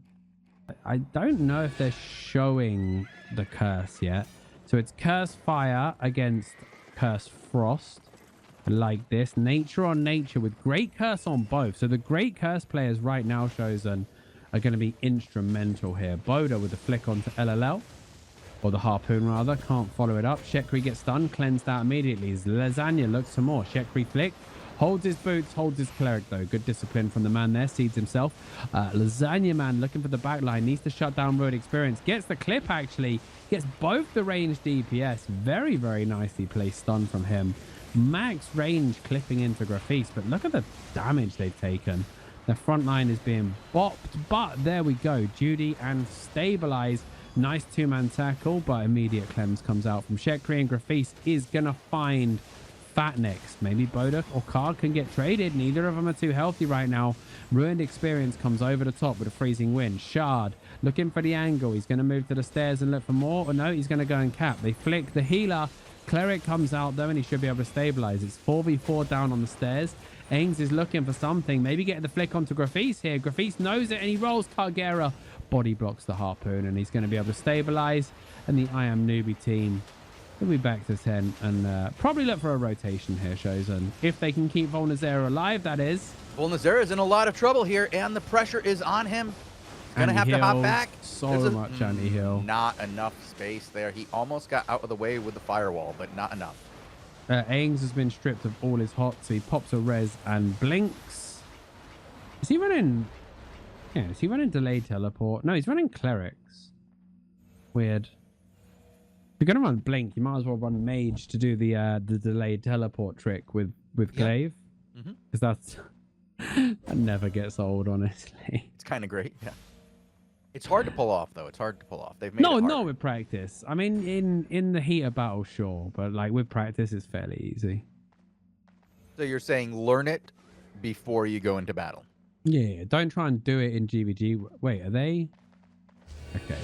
Speaker 1: I don't know if they're showing the curse yet. So it's Curse Fire against Curse Frost. Like this. Nature on Nature with Great Curse on both. So the Great Curse players right now, Shozen, are going to be instrumental here. Boda with the flick onto LLL. Or the Harpoon, rather. Can't follow it up. Shekri gets stunned. Cleansed out immediately. Lasagna looks for more. Shekri flick. Holds his boots, holds his cleric though. Good discipline from the man there. Seeds himself. Lasagna Man looking for the back line. Needs to shut down Road Experience. Gets the clip actually. Gets both the range DPS. Very, very nicely placed stun from him. Max range clipping into Grafis. But look at the damage they've taken. The front line is being bopped. But there we go. Judy and Stabilize. Nice 2-man tackle. But immediate cleanse comes out from Shekri. And Grafis is going to find... Fat next. Maybe Boda or Card can get traded. Neither of them are too healthy right now. Ruined Experience comes over the top with a freezing wind. Shard looking for the angle. He's going to move to the stairs and look for more. Or no, he's going to go and cap. They flick the healer. Cleric comes out though and he should be able to stabilize. It's 4v4 down on the stairs. Ains is looking for something. Maybe getting the flick onto Grafis here. Grafis knows it and he rolls Cargera. Body blocks the Harpoon and he's going to be able to stabilize. And the I Am Newbie team He'll be back to 10 and probably look for a rotation here, Shozen. If they can keep Volnazera alive, that is.
Speaker 2: Volnazera is in a lot of trouble here, and the pressure is on him. Gonna have to hop back.
Speaker 1: So much anti-heal.
Speaker 2: Not enough space there. He almost got out of the way with the firewall, but not enough.
Speaker 1: Aings has been stripped of all his hots. So he pops a res and blinks. Is he running? Yeah, is he running delayed teleport? No, he's running clerics. Weird. If you're gonna run blink, you might as well run mage to do the delayed teleport trick with Glaive, because that's that never gets old, honestly.
Speaker 2: It's kind of great. Yeah. It's hard to pull off, though. It's hard to pull off. They've made it harder.
Speaker 1: No, with practice. I mean, in the heat of battle, sure, but like with practice, it's fairly easy.
Speaker 2: So you're saying learn it before you go into battle.
Speaker 1: Yeah, don't try and do it in GVG. Wait, are they? Okay.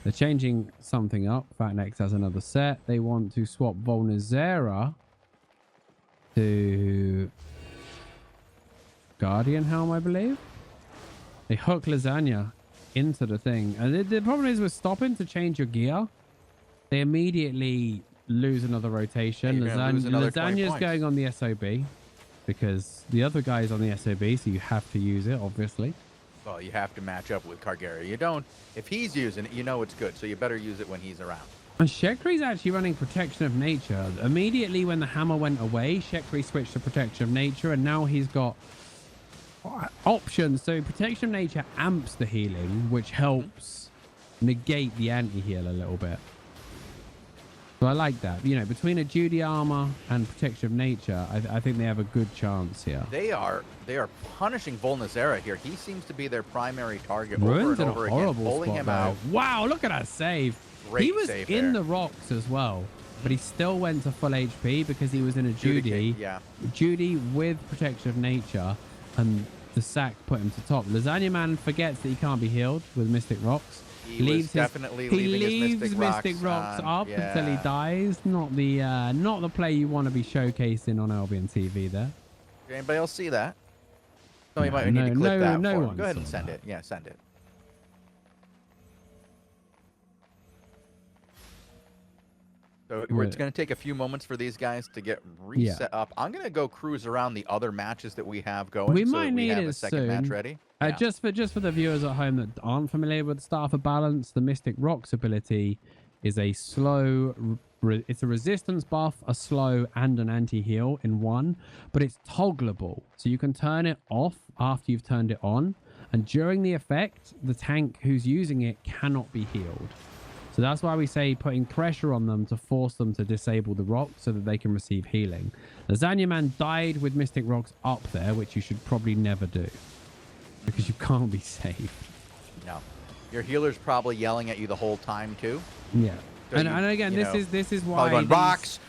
Speaker 1: They're changing something up. Fatnex has another set. They want to swap Volnazera to Guardian Helm, I believe. They hook Lasagna into the thing. And the problem is with stopping to change your gear, they immediately lose another rotation. Lasagna's going on the SOB because the other guy is on the SOB, so you have to use it, obviously.
Speaker 2: Well, you have to match up with Kargera. You don't, if he's using it, you know it's good, so you better use it when he's around.
Speaker 1: And Shekri's actually running Protection of Nature. Immediately when the hammer went away, Shekri switched to Protection of Nature, and now he's got options. So Protection of Nature amps the healing, which helps negate the anti-heal a little bit. So I like that. You know, between a Judy armor and Protection of Nature, I think they have a good chance here.
Speaker 2: They are punishing Volnazera here. He seems to be their primary target
Speaker 1: Ruin's
Speaker 2: over and over again, pulling him out.
Speaker 1: Wow, look at that save.
Speaker 2: Great
Speaker 1: he was
Speaker 2: save
Speaker 1: in
Speaker 2: there.
Speaker 1: the rocks as well, but he still went to full HP because he was in a Judy.
Speaker 2: Yeah.
Speaker 1: Judy with Protection of Nature, and the sack put him to top. Lasagna Man forgets that he can't be healed with Mystic Rocks.
Speaker 2: He leaves his
Speaker 1: Mystic Rocks up until he dies. Not the play you want to be showcasing on Albion TV there.
Speaker 2: Did anybody else see that? Somebody might need to clip that.
Speaker 1: No one
Speaker 2: Go ahead and
Speaker 1: saw
Speaker 2: send
Speaker 1: that.
Speaker 2: it. Yeah, send it. So it's going to take a few moments for these guys to get reset up. I'm going to go cruise around the other matches that we have going.
Speaker 1: We might need
Speaker 2: have
Speaker 1: it
Speaker 2: a second
Speaker 1: soon.
Speaker 2: match ready. Yeah.
Speaker 1: Just for the viewers at home that aren't familiar with Starter Balance, the Mystic Rocks ability is a slow. It's a resistance buff, a slow, and an anti-heal in one, but it's toggleable, so you can turn it off after you've turned it on, and during the effect, the tank who's using it cannot be healed. So that's why we say putting pressure on them to force them to disable the rock so that they can receive healing. Lasagna Man died with Mystic Rocks up there, which you should probably never do because you can't be saved.
Speaker 2: No. Your healer's probably yelling at you the whole time too.
Speaker 1: Yeah.
Speaker 2: So
Speaker 1: and again, this is why
Speaker 2: going, rocks.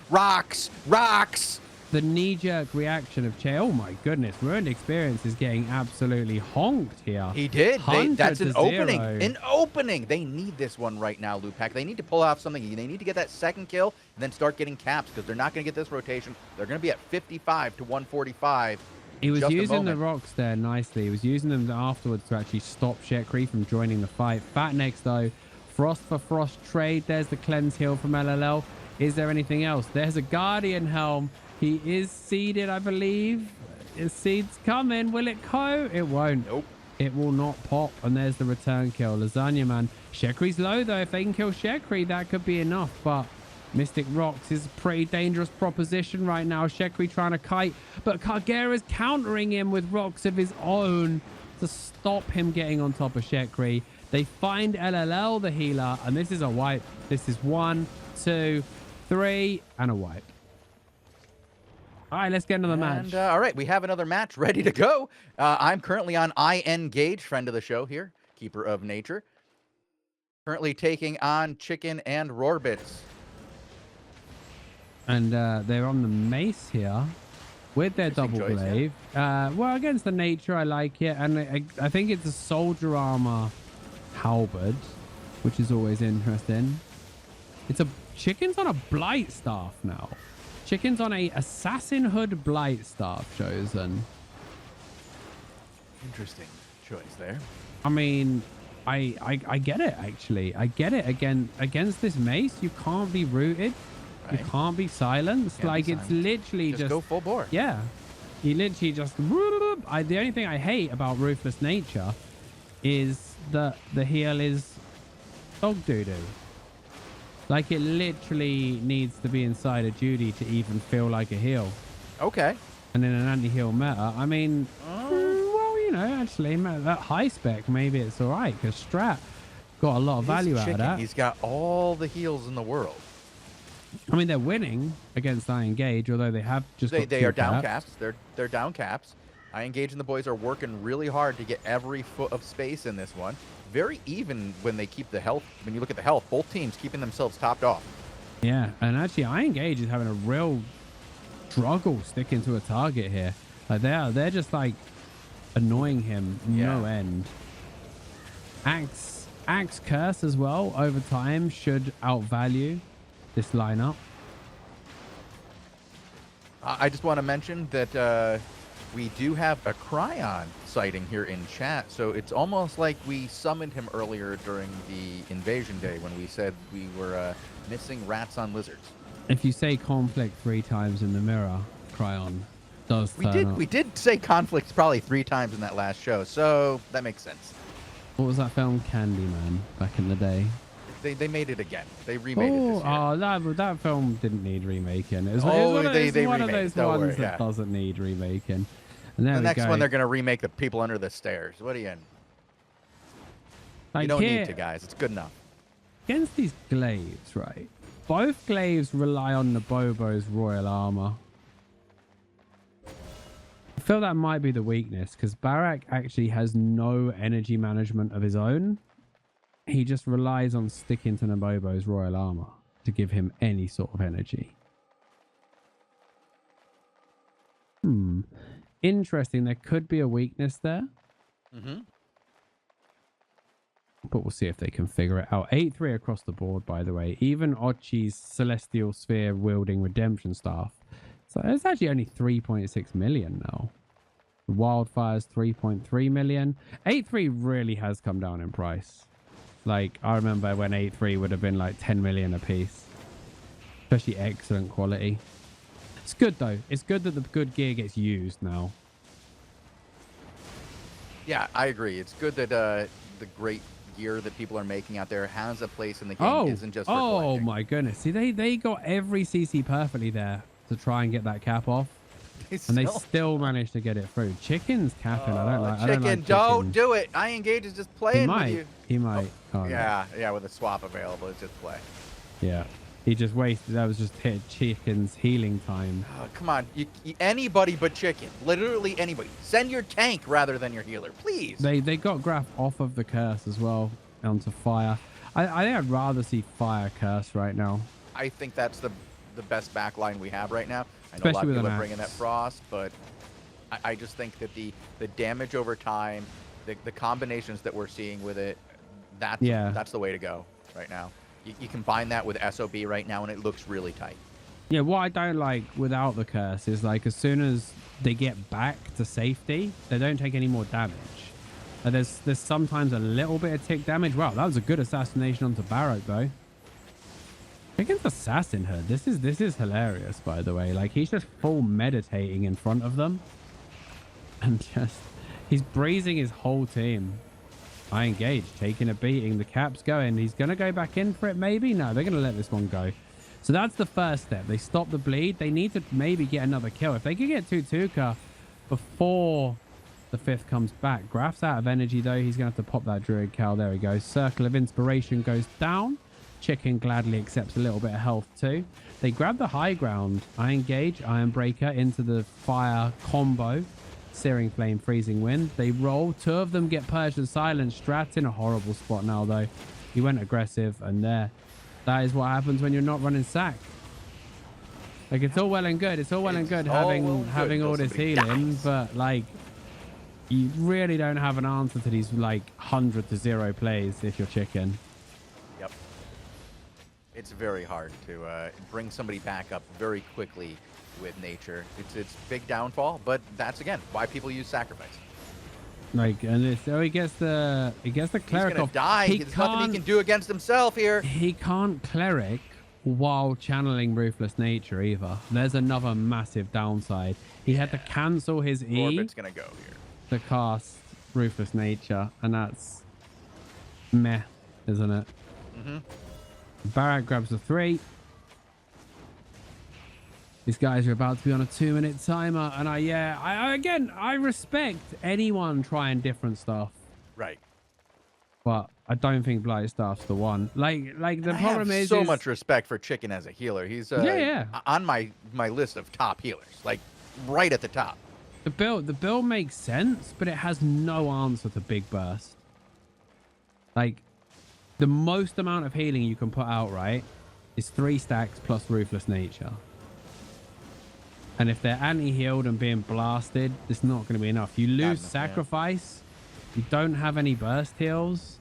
Speaker 1: The knee-jerk reaction of Che. Oh my goodness, Ruined Experience is getting absolutely honked here.
Speaker 2: He did. That's an
Speaker 1: 100 to 0.
Speaker 2: opening. An opening. They need this one right now, Lewpac. They need to pull off something. They need to get that second kill and then start getting caps because they're not going to get this rotation. They're going to be at 55 to 145.
Speaker 1: He was using the rocks there nicely. He was using them afterwards to actually stop Shekri from joining the fight. Fatnex, though, Frost for Frost trade. There's the cleanse heal from LLL. Is there anything else? There's a Guardian Helm. He is seeded, I believe. His seed's coming. Will it go? It won't.
Speaker 2: Nope.
Speaker 1: It will not pop. And there's the return kill. Lasagna Man. Shekri's low, though. If they can kill Shekri, that could be enough. But Mystic Rocks is a pretty dangerous proposition right now. Shekri trying to kite. But Kargera's countering him with rocks of his own to stop him getting on top of Shekri. They find LLL, the healer. And this is a wipe. This is 1, 2, 3, and a wipe. All right, let's get another match.
Speaker 2: All right, we have another match ready to go. I'm currently on IN Gage, friend of the show here, Keeper of Nature. Currently taking on Chicken and Roarbits.
Speaker 1: And they're on the mace here with their double glaive. Yeah. Well, against the Nature, I like it. And I think it's a soldier armor halberd, which is always interesting. Chicken's on a blight staff now. Chicken's on a assassin hood blight staff, Shozen.
Speaker 2: Interesting choice there.
Speaker 1: I mean, I get it, actually. I get it. Against this mace, you can't be rooted. You
Speaker 2: Right.
Speaker 1: can't be silenced.
Speaker 2: Can't be
Speaker 1: like it's
Speaker 2: silenced.
Speaker 1: literally
Speaker 2: Just go full bore.
Speaker 1: yeah. You literally just. The only thing I hate about Ruthless Nature is that the heal is dog doo-doo. Like it literally needs to be inside a Judy to even feel like a heal.
Speaker 2: Okay.
Speaker 1: And in an anti-heal meta, I mean, well, you know, actually, that high spec, maybe it's all right because Strat got a lot of value out of that.
Speaker 2: He's got all the heals in the world.
Speaker 1: I mean, they're winning against I Engage, although they have just
Speaker 2: They are down caps. They're down caps. I Engage and the boys are working really hard to get every foot of space in this one. Very even when they keep the health. When you look at the health, both teams keeping themselves topped off.
Speaker 1: Yeah, and actually, I Engage is having a real struggle sticking to a target here. Like they're just like annoying him no end. Axe Curse as well over time should outvalue this lineup.
Speaker 2: I just want to mention that we do have a Cryon sighting here in chat, so it's almost like we summoned him earlier during the invasion day when we said we were missing rats on lizards.
Speaker 1: If you say conflict 3 times in the mirror, Cryon does turn up.
Speaker 2: We did say conflict probably 3 times in that last show, so that makes sense.
Speaker 1: What was that film, Candyman, back in the day?
Speaker 2: They made it again. They remade it this year.
Speaker 1: Oh, that film didn't need remaking. It was,
Speaker 2: they
Speaker 1: one of
Speaker 2: remade
Speaker 1: those
Speaker 2: it. Don't
Speaker 1: ones
Speaker 2: worry,
Speaker 1: that doesn't need remaking. And there
Speaker 2: the
Speaker 1: we
Speaker 2: next
Speaker 1: go.
Speaker 2: one, they're going to remake The People Under the Stairs. What are you in?
Speaker 1: Like
Speaker 2: You don't
Speaker 1: here,
Speaker 2: need to, guys. It's good enough.
Speaker 1: against these glaives, right? Both glaives rely on the Bobo's royal armor. I feel that might be the weakness because Barak actually has no energy management of his own. He just relies on sticking to Nabobo's royal armor to give him any sort of energy. Interesting. There could be a weakness there. But we'll see if they can figure it out. 8-3 across the board, by the way. Even Ochi's Celestial Sphere wielding Redemption Staff. So it's actually only 3.6 million now. Wildfire's 3.3 million. 8-3 really has come down in price. Like, I remember when 8-3 would have been like 10 million a piece. Especially excellent quality. It's good, though. It's good that the good gear gets used now.
Speaker 2: Yeah, I agree. It's good that the great gear that people are making out there has a place in the game. Isn't just for collecting.
Speaker 1: My goodness. See, they got every CC perfectly there to try and get that cap off. They still managed to get it through. Chicken's capping. I don't like
Speaker 2: Chicken, don't do it. I Engage is just playing with you.
Speaker 1: He might. Oh,
Speaker 2: yeah, with a swap available, it's just play.
Speaker 1: Yeah. He just wasted. That was just hit Chicken's healing time.
Speaker 2: Oh, come on. Anybody but Chicken. Literally anybody. Send your tank rather than your healer, please.
Speaker 1: They got Graph off of the curse as well onto fire. I think I'd rather see fire curse right now.
Speaker 2: I think that's the best backline we have right now. I know
Speaker 1: Especially
Speaker 2: a lot of
Speaker 1: with
Speaker 2: people
Speaker 1: an
Speaker 2: are bringing that
Speaker 1: axe.
Speaker 2: frost, but I just think that the damage over time, the combinations that we're seeing with it, that's the way to go right now. You combine that with SOB right now, and it looks really tight.
Speaker 1: Yeah, what I don't like without the curse is like as soon as they get back to safety, they don't take any more damage. There's sometimes a little bit of tick damage. Wow, that was a good assassination onto Barrow though. Against Assassin Hood, this is hilarious, by the way. Like he's just full meditating in front of them, and he's breezing his whole team. I Engage, taking a beating. The cap's going. He's gonna go back in for it, maybe. No, they're gonna let this one go. So that's the first step. They stop the bleed. They need to maybe get another kill. If they could get Tutuka before the 5th comes back. Graf's out of energy though. He's gonna have to pop that Druid Cowl. There he goes. Circle of Inspiration goes down. Chicken gladly accepts a little bit of health too. They grab the high ground. I Engage, Iron Breaker into the fire combo. Searing Flame, Freezing Wind. They roll. 2 of them get purged and silenced. Strat's in a horrible spot now though. He went aggressive, and that is what happens when you're not running sack. Like it's all well and good. It's all well and good having all this healing, but like you really don't have an answer to these like 100-0 plays if you're Chicken.
Speaker 2: Yep. It's very hard to bring somebody back up very quickly with nature. It's big downfall, but that's again why people use sacrifice.
Speaker 1: Like, and he gets the cleric.
Speaker 2: He's gonna
Speaker 1: off.
Speaker 2: die. There's nothing he can do against himself here.
Speaker 1: He can't cleric while channeling Ruthless Nature either. There's another massive downside. He had to cancel his E
Speaker 2: Orbit's gonna go here
Speaker 1: to cast Ruthless Nature, and that's meh, isn't it? Barak grabs the 3. These guys are about to be on a 2-minute timer, and I respect anyone trying different stuff,
Speaker 2: right.
Speaker 1: but I don't think Blightstaff's the one. Like the problem is
Speaker 2: so much respect for Chicken as a healer. He's on my list of top healers, like right at the top.
Speaker 1: The build makes sense, but it has no answer to Big Burst. Like, the most amount of healing you can put out, right, is 3 stacks plus Ruthless Nature. And if they're anti-healed and being blasted, it's not going to be enough. You lose Sacrifice. You don't have any burst heals.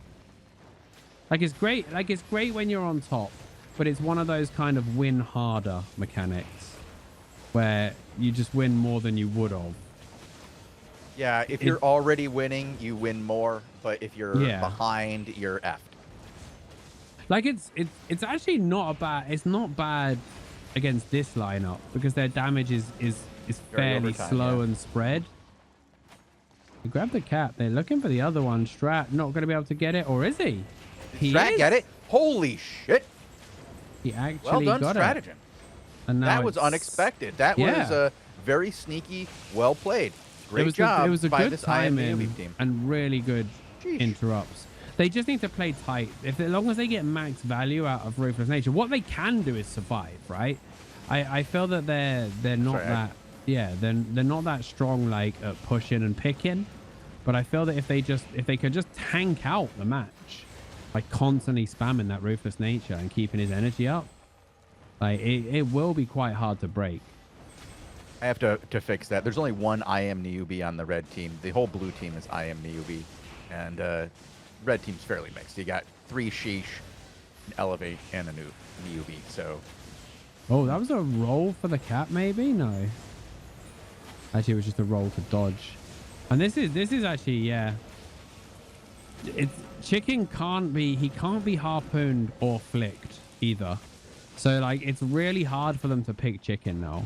Speaker 1: Like, it's great. Like, it's great when you're on top, but it's one of those kind of win harder mechanics where you just win more than you would have.
Speaker 2: Yeah, if you're already winning, you win more. But if you're behind, you're effed.
Speaker 1: Like, it's actually not a bad. It's not bad against this lineup because their damage is fairly slow and spread. You grab the cap. They're looking for the other one. Strat not going to be able to get it, or is he?
Speaker 2: Strat get it? Holy shit!
Speaker 1: He actually got
Speaker 2: stratagem.
Speaker 1: It. And now
Speaker 2: that was unexpected. That was a very sneaky, well played. Great job.
Speaker 1: It was a
Speaker 2: by
Speaker 1: good
Speaker 2: this
Speaker 1: timing
Speaker 2: team.
Speaker 1: and really good interrupts. They just need to play tight. As long as they get max value out of Ruthless Nature, what they can do is survive, right? I feel that they're not they're not that strong like at pushing and picking, but I feel that if they could just tank out the match by constantly spamming that Ruthless Nature and keeping his energy up, like it will be quite hard to break.
Speaker 2: I have to fix that. There's only one I am Newbie on the red team. The whole blue team is I am Newbie, and red team's fairly mixed. You got 3 Sheesh, an Elevate, and a Newbie. So,
Speaker 1: oh, that was a roll for the cap, maybe? No, actually, it was just a roll to dodge. And this is actually it's Chicken can't be harpooned or flicked either. So like it's really hard for them to pick Chicken now.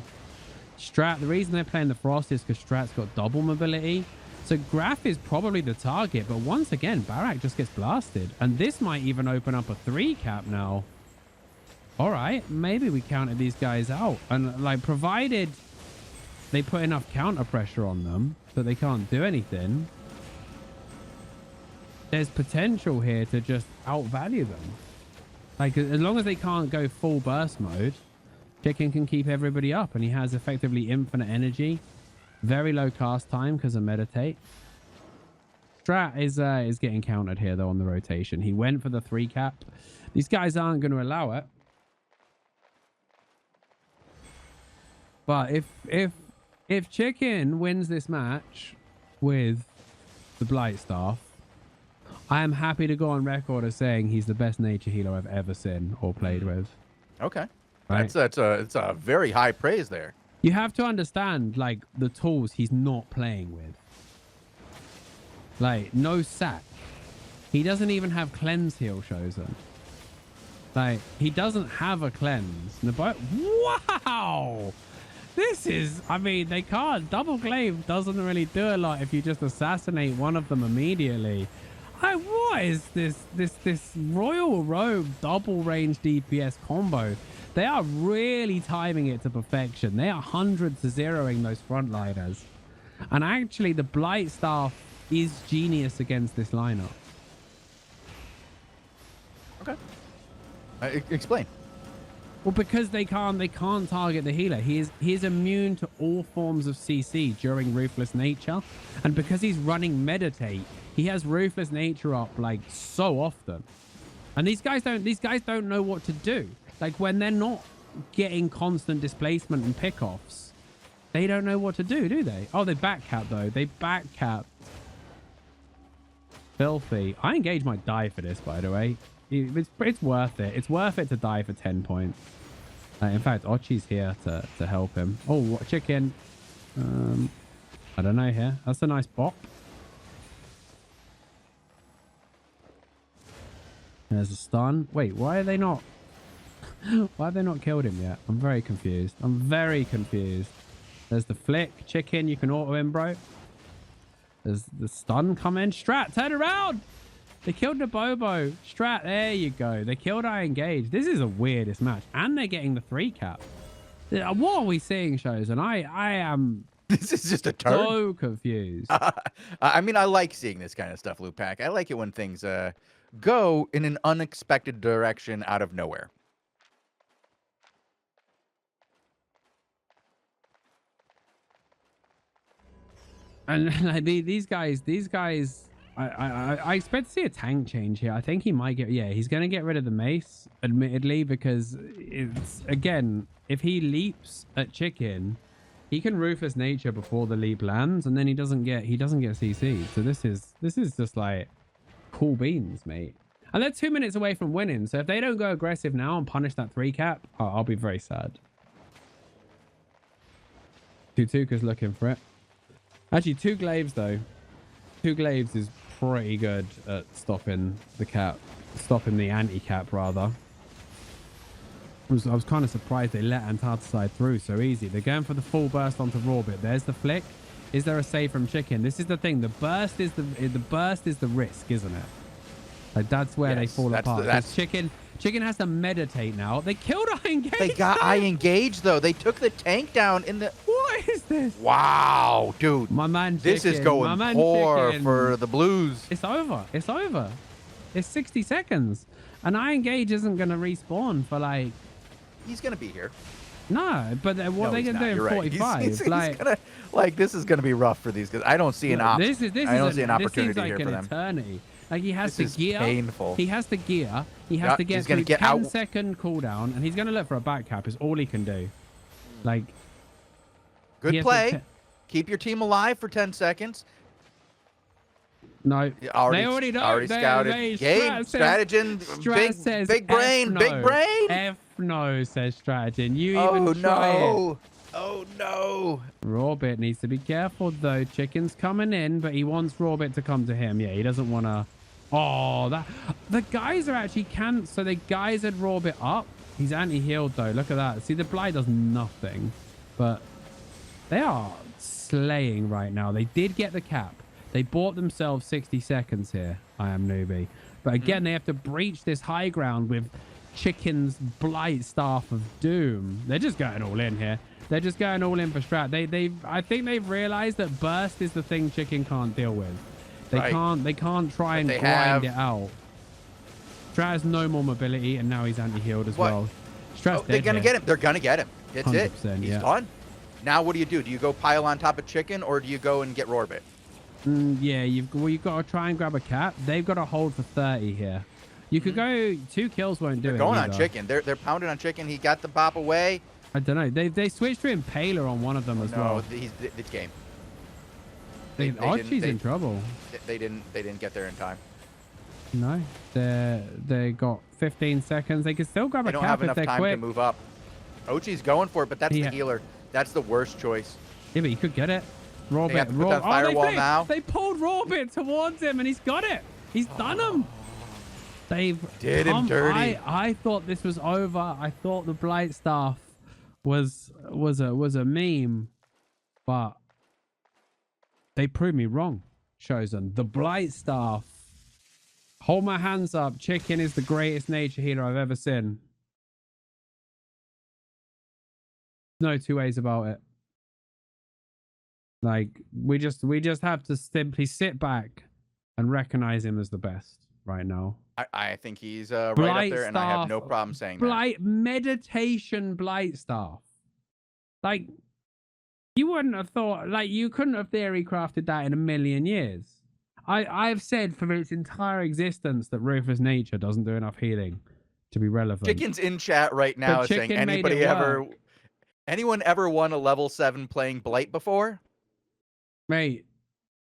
Speaker 1: Strat, the reason they're playing the Frost is because Strat's got double mobility. So Graf is probably the target, but once again, Barak just gets blasted. And this might even open up a 3 cap now. All right, maybe we counted these guys out. And like, provided they put enough counter pressure on them that they can't do anything, there's potential here to just outvalue them. Like, as long as they can't go full burst mode, Chicken can keep everybody up, and he has effectively infinite energy. Very low cast time because of Meditate. Strat is getting countered here, though, on the rotation. He went for the 3 cap. These guys aren't going to allow it. But if Chicken wins this match with the Blightstaff, I am happy to go on record as saying he's the best nature healer I've ever seen or played with.
Speaker 2: Okay.
Speaker 1: Right?
Speaker 2: It's a very high praise there.
Speaker 1: You have to understand, like, the tools he's not playing with. Like, no sack. He doesn't even have cleanse heal, Shozen. Like, he doesn't have a cleanse. Wow! This is, I mean, they can't. Double glaive doesn't really do a lot if you just assassinate one of them immediately. What is this Royal Robe double range DPS combo? They are really timing it to perfection. They are 100 to 0ing those frontliners. And actually, the Blightstaff is genius against this lineup.
Speaker 2: Okay. Explain.
Speaker 1: Well, because they can't target the healer. He is immune to all forms of CC during Ruthless Nature. And because he's running Meditate, he has Ruthless Nature up like so often. And these guys don't know what to do. Like, when they're not getting constant displacement and pickoffs, they don't know what to do they? Oh, they backcap, though. They backcap. Filthy. I engage my die for this, by the way. It's worth it. It's worth it to die for 10 points. In fact, Ochi's here to help him. Oh, what Chicken? I don't know here. That's a nice bop. There's a stun. Wait, why are they not? Why have they not killed him yet? I'm very confused. I'm very confused. There's the flick. Chicken, you can auto him, bro. There's the stun coming. Strat, turn around! They killed the Bobo. Strat, there you go. They killed I Engage. This is the weirdest match. And they're getting the 3 cap. What are we seeing, Shozen? I am...
Speaker 2: This is just a turn.
Speaker 1: So confused.
Speaker 2: I mean, I like seeing this kind of stuff, Lewpac. I like it when things go in an unexpected direction out of nowhere.
Speaker 1: And like, these guys, I expect to see a tank change here. I think he might get, yeah, he's going to get rid of the mace, admittedly, because it's, again, if he leaps at chicken, he can Ruthless Nature before the leap lands, and then he doesn't get CC. So this is just like cool beans, mate. And they're 2 minutes away from winning. So if they don't go aggressive now and punish that 3 cap, I'll be very sad. Tutuka's looking for it. Actually, 2 glaives though. 2 glaives is pretty good at stopping the cap, stopping the anti-cap rather. I was kind of surprised they let Antarcticide through so easy. They're going for the full burst onto Rawbit. There's the flick. Is there a save from chicken? This is the thing. The burst is the risk, isn't it? Like that's where they fall apart. That's chicken has to meditate now. They killed I Engage.
Speaker 2: They got I Engage though. They took the tank down in the.
Speaker 1: What is this?
Speaker 2: Wow, dude.
Speaker 1: My man.
Speaker 2: This is going poor for the Blues.
Speaker 1: It's over. It's over. It's 60 seconds, and I Engage isn't gonna respawn for like.
Speaker 2: He's gonna be here.
Speaker 1: No, but what are they gonna do in 45?
Speaker 2: He's gonna, like this is gonna be rough for these guys. I don't see an option. I don't see an opportunity here for them.
Speaker 1: This seems like an eternity. Like he has to gear.
Speaker 2: Painful.
Speaker 1: He has to gear. He has to get through 10-second cooldown, and he's gonna look for a back cap. Is all he can do. Like.
Speaker 2: Good play. Keep your team alive for 10 seconds.
Speaker 1: No,
Speaker 2: they already know. Already scouted. Game strategen. Big brain. Big brain.
Speaker 1: F no, says strategen. You even try it.
Speaker 2: Oh no.
Speaker 1: Rawbit needs to be careful though. Chicken's coming in, but he wants Rawbit to come to him. Yeah, he doesn't want to. Oh, the guys are actually so they geysered Rawbit up. He's anti-healed though. Look at that. See, the Blight does nothing, but they are slaying right now. They did get the cap. They bought themselves 60 seconds here. I am newbie. But again, they have to breach this high ground with Chicken's Blight Staff of Doom. They're just going all in here. They're just going all in for strat. I think they've realized that burst is the thing Chicken can't deal with. They can't try and grind it out. Strat has no more mobility, and now he's anti-healed as well. Strat's
Speaker 2: they're gonna get him. They're gonna get him. That's it. He's done. Now what do? Do you go pile on top of Chicken, or do you go and get Rorbit?
Speaker 1: Yeah, you've got to try and grab a cap. They've got to hold for 30 here. You could go 2 kills won't do it.
Speaker 2: They're going on Chicken. They're pounding on Chicken. He got the bop away.
Speaker 1: I don't know. They switched to Impaler on one of them as well.
Speaker 2: No, it's game.
Speaker 1: Archie's in trouble.
Speaker 2: They didn't get there in time.
Speaker 1: No, they got 15 seconds. They can still grab a cap if they're quick.
Speaker 2: They don't have enough time to move up. Ochi's going for it, but that's the healer. That's the worst choice.
Speaker 1: Yeah, but he could get it. Rawbit. They pulled Rawbit towards him, and he's got it. He's done him. They've
Speaker 2: did him dirty.
Speaker 1: I thought this was over. I thought the Blight Staff was a meme, but they proved me wrong. Shozen, the Blight Staff. Hold my hands up. Chicken is the greatest nature healer I've ever seen. No 2 ways about it. Like we just have to simply sit back and recognize him as the best right now.
Speaker 2: I think he's right up there, and I have no problem saying that.
Speaker 1: Meditation Blight Staff. Like you wouldn't have thought, like you couldn't have theory crafted that in a million years. I've said for its entire existence that Ruthless Nature doesn't do enough healing to be relevant.
Speaker 2: Chicken's in chat right now saying anyone ever won a level 7 playing Blight before?
Speaker 1: Mate,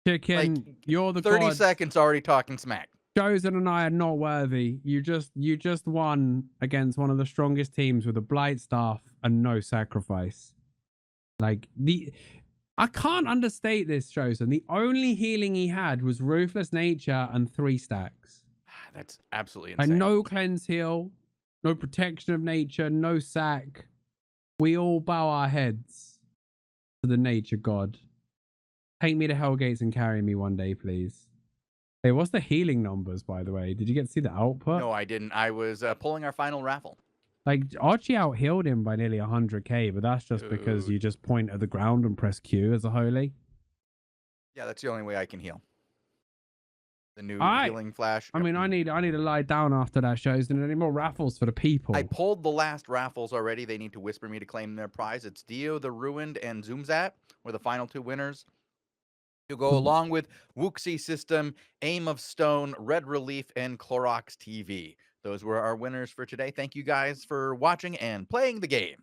Speaker 1: Chicken, like, you're the
Speaker 2: 30 seconds already talking smack.
Speaker 1: Shozen and I are not worthy. You just won against one of the strongest teams with a Blight Staff and no sacrifice. Like I can't understate this, Shozen. The only healing he had was Ruthless Nature and 3 stacks.
Speaker 2: That's absolutely insane.
Speaker 1: And no cleanse heal. no protection of nature, no sack. We all bow our heads to the nature god. Take me to Hellgates and carry me one day, please. Hey, what's the healing numbers, by the way? Did you get to see the output?
Speaker 2: No, I didn't. I was pulling our final raffle.
Speaker 1: Like, Archie out-healed him by nearly 100k, but that's just because you just point at the ground and press Q as a holy.
Speaker 2: Yeah, that's the only way I can heal. The new
Speaker 1: Alright.
Speaker 2: healing flash.
Speaker 1: I mean, I need to lie down after that shows. There any more raffles for the people?
Speaker 2: I pulled the last raffles already. They need to whisper me to claim their prize. It's Dio the Ruined and Zoomzat were the final two winners. To go along with Wuxi System, Aim of Stone, Red Relief, and Clorox TV. Those were our winners for today. Thank you guys for watching and playing the game.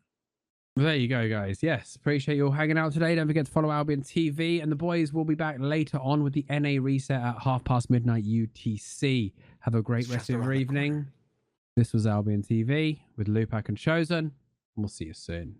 Speaker 1: There you go, guys. Yes, appreciate you all hanging out today. Don't forget to follow Albion TV, and the boys will be back later on with the NA reset at midnight UTC. Have a great rest of your evening. This was Albion TV with Lewpac and Shozen, and we'll see you soon.